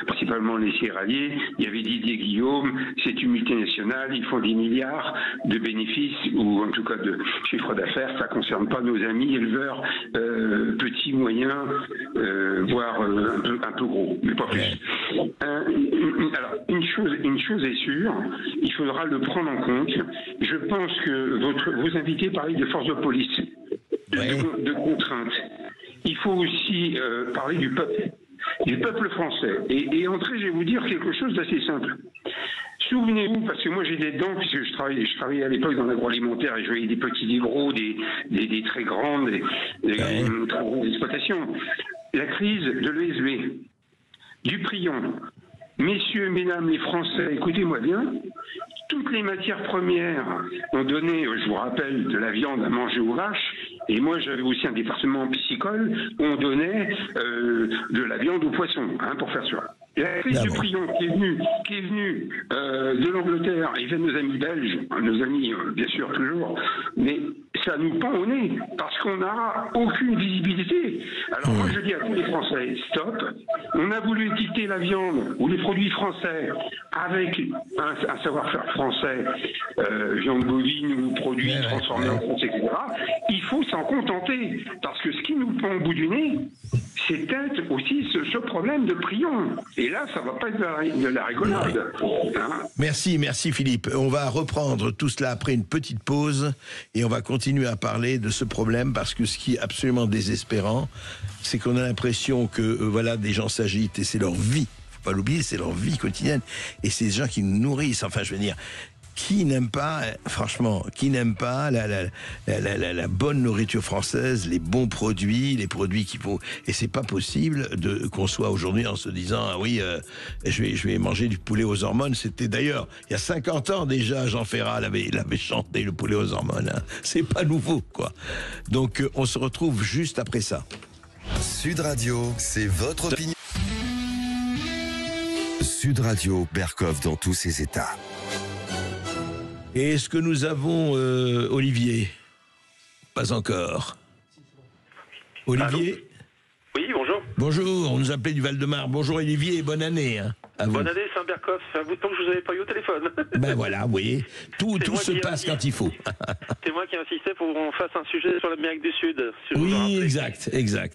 principalement les céréaliers. Il y avait Didier Guillaume, c'est une multinationale, ils font des milliards de bénéfices, ou en tout cas de chiffre d'affaires. Ça ne concerne pas nos amis éleveurs petits, moyens, voire un peu gros, mais pas plus. Alors, une chose est sûre, il faudra le prendre en compte. Je pense que vos invités parlaient de force de police, de contraintes. Il faut aussi parler du peuple français. Et André, je vais vous dire quelque chose d'assez simple. Souvenez-vous, parce que moi j'ai des dents, puisque je travaillais à l'époque dans l'agroalimentaire et je voyais des petits, des gros, des très grandes, des très grandes exploitations. La crise de l'ESB, du prion. Messieurs, mesdames, les Français, écoutez-moi bien. Toutes les matières premières ont donné, je vous rappelle, de la viande à manger aux vaches. Et moi, j'avais aussi un département piscicole où on donnait de la viande aux poissons, pour faire ça. La crise du prion qui est venue de l'Angleterre, et vient de nos amis belges, nos amis bien sûr toujours, mais ça nous pend au nez parce qu'on n'a aucune visibilité. Alors moi je dis à tous les Français, stop, on a voulu étiqueter la viande ou les produits français avec un savoir-faire français, viande bovine ou produits transformés en France, etc. Il faut s'en contenter parce que ce qui nous pend au bout du nez, c'est peut-être aussi ce problème de prion. Et là, ça ne va pas être de la rigolade. Merci Philippe. On va reprendre tout cela après une petite pause et on va continuer à parler de ce problème parce que ce qui est absolument désespérant, c'est qu'on a l'impression que des gens s'agitent et c'est leur vie. Faut pas l'oublier, c'est leur vie quotidienne et c'est des gens qui nous nourrissent. Enfin, je veux dire, qui n'aime pas, franchement, qui n'aime pas la bonne nourriture française, les bons produits, les produits qu'il faut. Et c'est pas possible qu'on soit aujourd'hui en se disant, ah oui, je vais manger du poulet aux hormones. C'était d'ailleurs, il y a 50 ans déjà, Jean Ferrat l'avait chanté, le poulet aux hormones. Hein. C'est pas nouveau, quoi. Donc, on se retrouve juste après ça. Sud Radio, c'est votre opinion. Sud Radio, Berkov dans tous ses états. Et est-ce que nous avons Olivier? Pas encore. Olivier? Allô? Oui, bonjour. Bonjour, on nous appelait du Val-de-Marne. Bonjour Olivier et bonne année. Hein, à vous. Bonne année Saint-Berkov, ça fait un bout de temps que je vous avais pas eu au téléphone. Ben voilà, oui. Tout se passe quand il faut. C'est moi qui insistais pour qu'on fasse un sujet sur l'Amérique du Sud. Si oui, exact.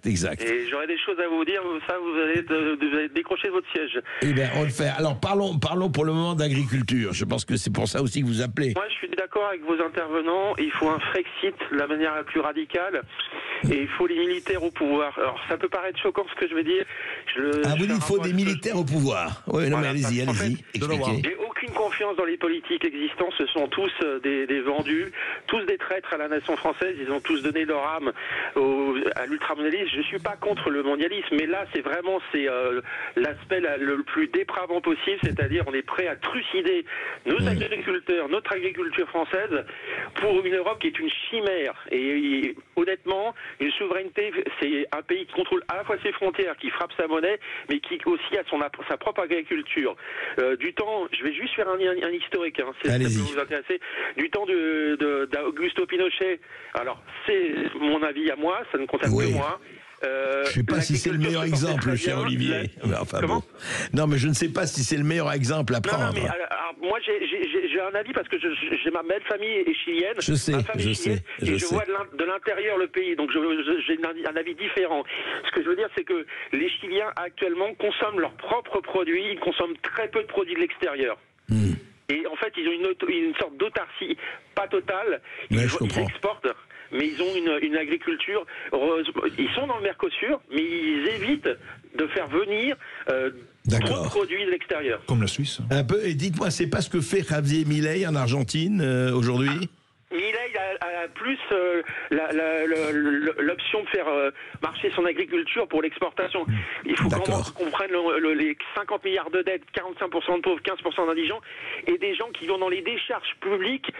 Et j'aurais des choses à vous dire, ça vous allez décrocher de votre siège. Eh bien, on le fait. Alors parlons pour le moment d'agriculture. Je pense que c'est pour ça aussi que vous appelez. Moi, je suis d'accord avec vos intervenants. Il faut un Frexit de la manière la plus radicale. Et il faut les militaires au pouvoir. Alors, ça peut paraître choquant ce que je vais dire. Vous dites qu'il faut des militaires au pouvoir. Oui, non, mais allez-y, expliquez. J'ai aucune confiance dans les politiques existants. Ce sont tous des vendus, tous des traîtres à la nation française. Ils ont tous donné leur âme à l'ultramondialisme. Je ne suis pas contre le mondialisme, mais là, c'est vraiment l'aspect le plus dépravant possible, c'est-à-dire on est prêt à trucider nos agriculteurs, notre agriculture française, pour une Europe qui est une chimère. Et honnêtement, une souveraineté, c'est un pays qui contrôle à la fois ses frontières, qui frappe sa monnaie, mais qui aussi a sa propre agriculture. Du temps, je vais juste faire un historique, hein, ça peut vous intéresser, du temps d'Augusto Pinochet. Alors, c'est mon avis à moi, ça ne concerne que moi. Je ne sais pas si c'est le meilleur exemple, cher Olivier. Enfin, bon. Non, mais je ne sais pas si c'est le meilleur exemple à prendre. Non, mais, moi, j'ai un avis parce que j'ai ma belle famille est chilienne. Je sais. Et je vois de l'intérieur le pays, donc j'ai un avis différent. Ce que je veux dire, c'est que les Chiliens actuellement consomment leurs propres produits, ils consomment très peu de produits de l'extérieur. Et en fait, ils ont une sorte d'autarcie, pas totale. Ils exportent. Mais ils ont une agriculture, ils sont dans le Mercosur, mais ils évitent de faire venir trop de produits de l'extérieur. Comme la Suisse. Un peu, et dites-moi, c'est pas ce que fait Javier Milei en Argentine aujourd'hui? Milei a plus l'option de faire marcher son agriculture pour l'exportation. Il faut qu'on prenne les 50 milliards de dettes, 45% de pauvres, 15% d'indigents, et des gens qui vont dans les décharges publiques.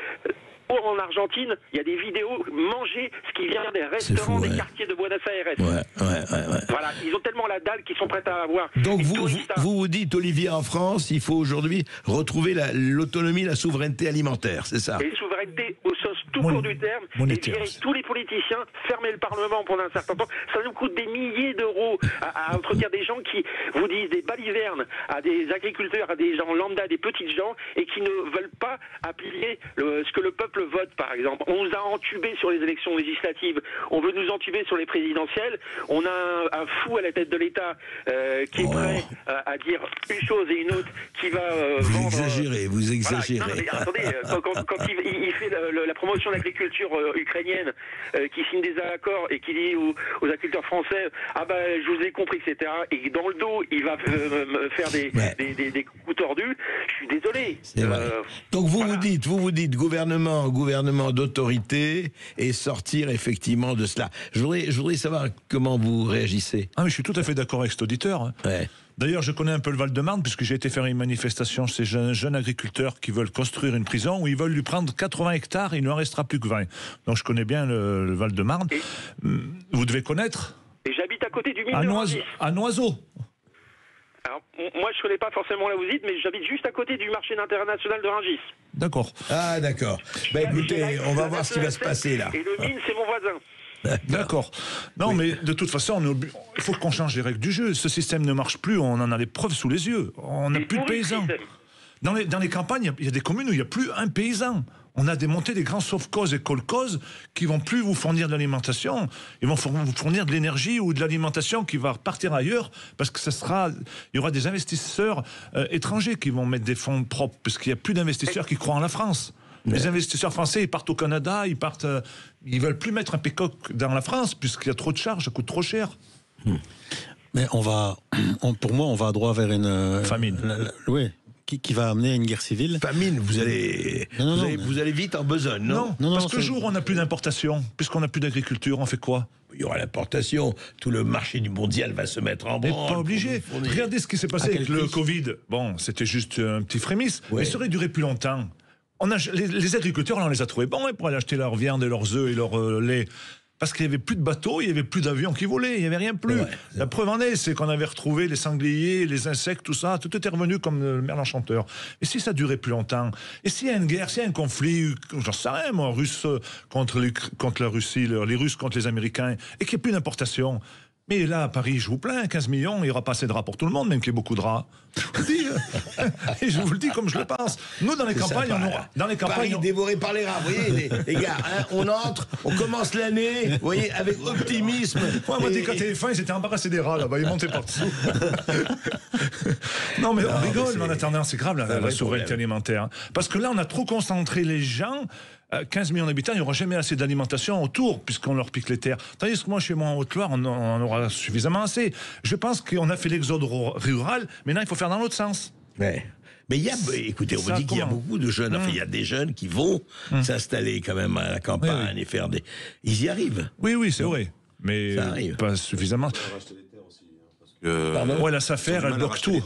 En Argentine, il y a des vidéos manger ce qui vient des restaurants des quartiers de Buenos Aires. Voilà, ils ont tellement la dalle qu'ils sont prêts à avoir. Donc vous dites, Olivier, en France, il faut aujourd'hui retrouver l'autonomie, la souveraineté alimentaire, c'est ça? Et souveraineté au sens tout court du terme, et virer tous les politiciens, fermer le Parlement pendant un certain temps. Ça nous coûte des milliers d'euros à entretenir des gens qui vous disent des balivernes à des agriculteurs, à des gens lambda, des petites gens, et qui ne veulent pas appliquer ce que le peuple vote, par exemple. On nous a entubés sur les élections législatives, on veut nous entuber sur les présidentielles, on a un fou à la tête de l'État qui est prêt à dire une chose et une autre, qui va vous exagérez. Voilà. Non, mais attendez, quand il fait la promotion de l'agriculture ukrainienne, qui signe des accords et qui dit aux agriculteurs français, ah ben je vous ai compris, etc. Et dans le dos, il va faire des coups tordus. Je suis désolé. Donc vous dites gouvernement d'autorité et sortir effectivement de cela. Je voudrais savoir comment vous réagissez. Ah, mais je suis tout à fait d'accord avec cet auditeur. Ouais. D'ailleurs, je connais un peu le Val-de-Marne puisque j'ai été faire une manifestation chez ces jeunes agriculteurs qui veulent construire une prison où ils veulent lui prendre 80 hectares, il ne en restera plus que 20. Donc je connais bien le Val-de-Marne. Vous devez connaître. Et j'habite à côté du mine de Rungis. À Noiseau. Alors, moi, je ne connais pas forcément là où vous êtes, mais j'habite juste à côté du marché international de Rungis. D'accord. Ah, d'accord. Écoutez, on va voir ce qui va se passer là. Et le mine, c'est mon voisin. D'accord. Non, mais de toute façon, il faut qu'on change les règles du jeu. Ce système ne marche plus, on en a les preuves sous les yeux. On n'a plus de paysans. Dans les campagnes, il y a des communes où il n'y a plus un paysan. On a démonté des grands sauf-cause et kolkhoz qui vont plus vous fournir de l'alimentation. Ils vont vous fournir de l'énergie ou de l'alimentation qui va repartir ailleurs parce que il y aura des investisseurs étrangers qui vont mettre des fonds propres parce qu'il n'y a plus d'investisseurs qui croient en la France. Les investisseurs français, ils partent au Canada, ils veulent plus mettre un pécoc dans la France puisqu'il y a trop de charges, ça coûte trop cher. Mais pour moi, on va droit vers une famine. Oui. qui va amener à une guerre civile. Famine, vous allez vite en besogne, non? Non, parce que le jour où on n'a plus d'importation, puisqu'on n'a plus d'agriculture, on fait quoi? Il y aura l'importation, tout le marché du mondial va se mettre en branle. Mais pas obligé. Regardez ce qui s'est passé avec le Covid. Bon, c'était juste un petit frémisse, mais ça aurait duré plus longtemps. Les agriculteurs, on les a trouvés bons pour aller acheter leur viande et leurs œufs et leur lait. Parce qu'il n'y avait plus de bateaux, il n'y avait plus d'avions qui volaient, il n'y avait rien plus. La preuve en est, c'est qu'on avait retrouvé les sangliers, les insectes, tout ça, tout était revenu comme le merle enchanteur. Et si ça durait plus longtemps? Et s'il y a une guerre, s'il y a un conflit, j'en sais rien, moi, russe contre la Russie, les Russes contre les Américains, et qu'il n'y ait plus d'importation? Mais là, à Paris, je vous plains, 15 millions, il n'y aura pas assez de draps pour tout le monde, même qu'il y ait beaucoup de draps. Je vous le dis, et je vous le dis comme je le pense. Nous, dans les campagnes, on aura... Dans les campagnes, Paris dévoré par les rats, vous voyez, les gars, on entre, on commence l'année, vous voyez, avec optimisme. Moi, dès qu'à TF1, ils étaient embarrassés des rats, là-bas, ils montaient partout. Non, mais on rigole, mais en attendant, c'est grave, la souveraineté alimentaire. Parce que là, on a trop concentré les gens. 15 millions d'habitants, il n'y aura jamais assez d'alimentation autour, puisqu'on leur pique les terres. Tandis que moi, chez moi, en Haute-Loire, on en aura suffisamment assez. Je pense qu'on a fait l'exode rural, mais là, il faut faire dans l'autre sens. Ouais. Mais écoutez, on vous dit qu'il y a beaucoup de jeunes, enfin, il y a des jeunes qui vont s'installer quand même à la campagne et faire des... Ils y arrivent. Oui, c'est vrai. Mais pas suffisamment. Ouais, la SAFER, elle bloque tout.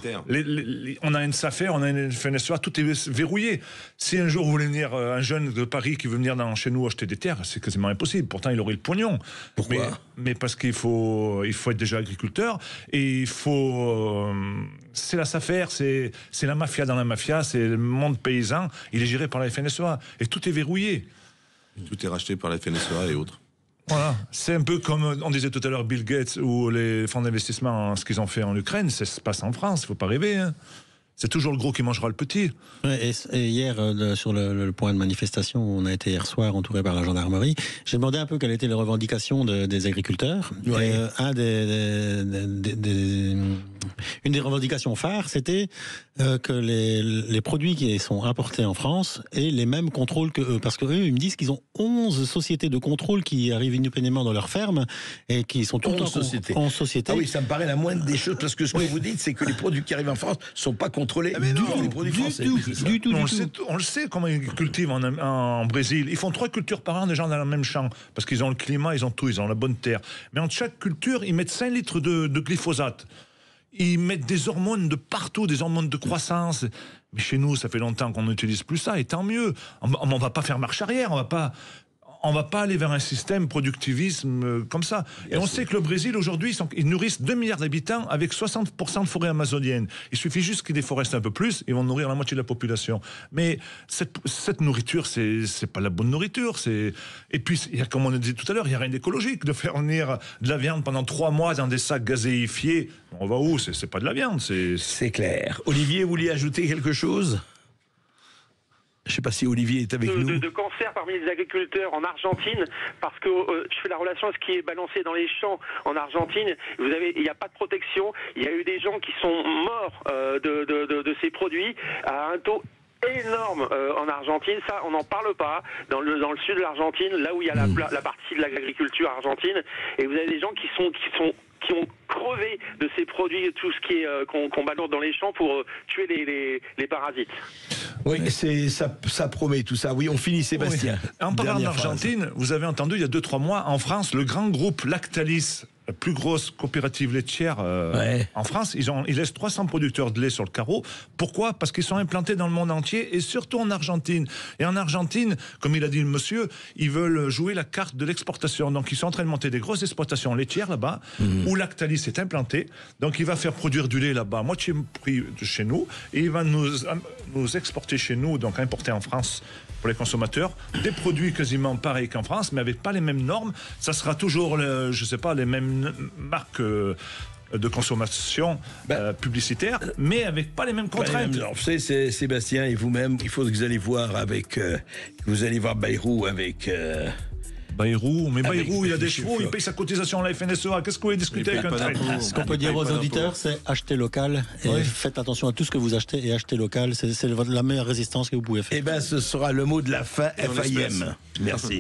On a une SAFER, on a une FNSEA, tout est verrouillé. Si un jour vous voulez venir, un jeune de Paris qui veut venir chez nous acheter des terres, c'est quasiment impossible. Pourtant, il aurait le pognon. Pourquoi? Mais parce qu'il faut être déjà agriculteur et il faut. C'est la SAFER, c'est la mafia dans la mafia, c'est le monde paysan. Il est géré par la FNSEA et tout est verrouillé. Tout est racheté par la FNSEA et autres. Voilà, c'est un peu comme on disait tout à l'heure Bill Gates ou les fonds d'investissement, ce qu'ils ont fait en Ukraine, ça se passe en France, il ne faut pas rêver. Hein. C'est toujours le gros qui mangera le petit. Ouais, et hier, sur le point de manifestation, on a été hier soir entouré par la gendarmerie. J'ai demandé un peu quelles étaient les revendications des agriculteurs. Ouais. Une des revendications phares, c'était que les produits qui sont importés en France aient les mêmes contrôles que eux. Parce qu'eux, ils me disent qu'ils ont 11 sociétés de contrôle qui arrivent indépendamment dans leur ferme et qui sont toutes en société. Ah oui, ça me paraît la moindre des choses, parce que ce que vous dites, c'est que les produits qui arrivent en France ne sont pas contrôlés les produits français. Du tout. On le sait comment ils cultivent en Brésil. Ils font 3 cultures par an déjà dans le même champ. Parce qu'ils ont le climat, ils ont tout, ils ont la bonne terre. Mais entre chaque culture, ils mettent 5 litres de glyphosate. Ils mettent des hormones de partout, des hormones de croissance. Mais chez nous, ça fait longtemps qu'on n'utilise plus ça, et tant mieux. On va pas faire marche arrière, on va pas aller vers un système productivisme comme ça. Et on sait que le Brésil, aujourd'hui, ils nourrissent 2 milliards d'habitants avec 60% de forêt amazonienne. Il suffit juste qu'ils déforestent un peu plus, ils vont nourrir la moitié de la population. Mais cette nourriture, c'est pas la bonne nourriture. Et puis, comme on a dit tout à l'heure, il n'y a rien d'écologique de faire venir de la viande pendant 3 mois dans des sacs gazéifiés. On va où? C'est pas de la viande. C'est clair. Olivier, vous vouliez ajouter quelque chose? Je ne sais pas si Olivier est avec nous. De cancer parmi les agriculteurs en Argentine, parce que je fais la relation à ce qui est balancé dans les champs en Argentine. Il n'y a pas de protection. Il y a eu des gens qui sont morts de ces produits à un taux énorme en Argentine. Ça, on n'en parle pas. Dans le sud de l'Argentine, là où il y a la partie de l'agriculture argentine, et vous avez des gens qui ont crevé de ces produits, tout ce qui est qu'on balance dans les champs pour tuer les parasites. Oui, ça promet tout ça. Oui, on finit, Sébastien. Oui. En parlant d'Argentine, vous avez entendu il y a 2-3 mois, en France, le grand groupe Lactalis, la plus grosse coopérative laitière en France, ils laissent 300 producteurs de lait sur le carreau. Pourquoi? Parce qu'ils sont implantés dans le monde entier et surtout en Argentine. Et en Argentine, comme il a dit le monsieur, ils veulent jouer la carte de l'exportation. Donc ils sont en train de monter des grosses exploitations laitières là-bas, où Lactalis est implanté. Donc il va faire produire du lait là-bas, moitié prix de chez nous, et il va nous exporter chez nous, donc importer en France pour les consommateurs, des produits quasiment pareils qu'en France, mais avec pas les mêmes normes. Ça sera toujours, je sais pas, les mêmes marques de consommation publicitaire, mais avec pas les mêmes contraintes. Vous savez, Sébastien et vous-même, il faut que vous allez voir Bayrou avec... Bayrou, il a des chevaux, il paye sa cotisation à la FNSEA. Qu'est-ce que vous voulez discuter avec un traître? Ce qu'on peut dire aux auditeurs, c'est acheter local. Et faites attention à tout ce que vous achetez et achetez local. C'est la meilleure résistance que vous pouvez faire. Eh bien, ce sera le mot de la fin, FAIM. Merci.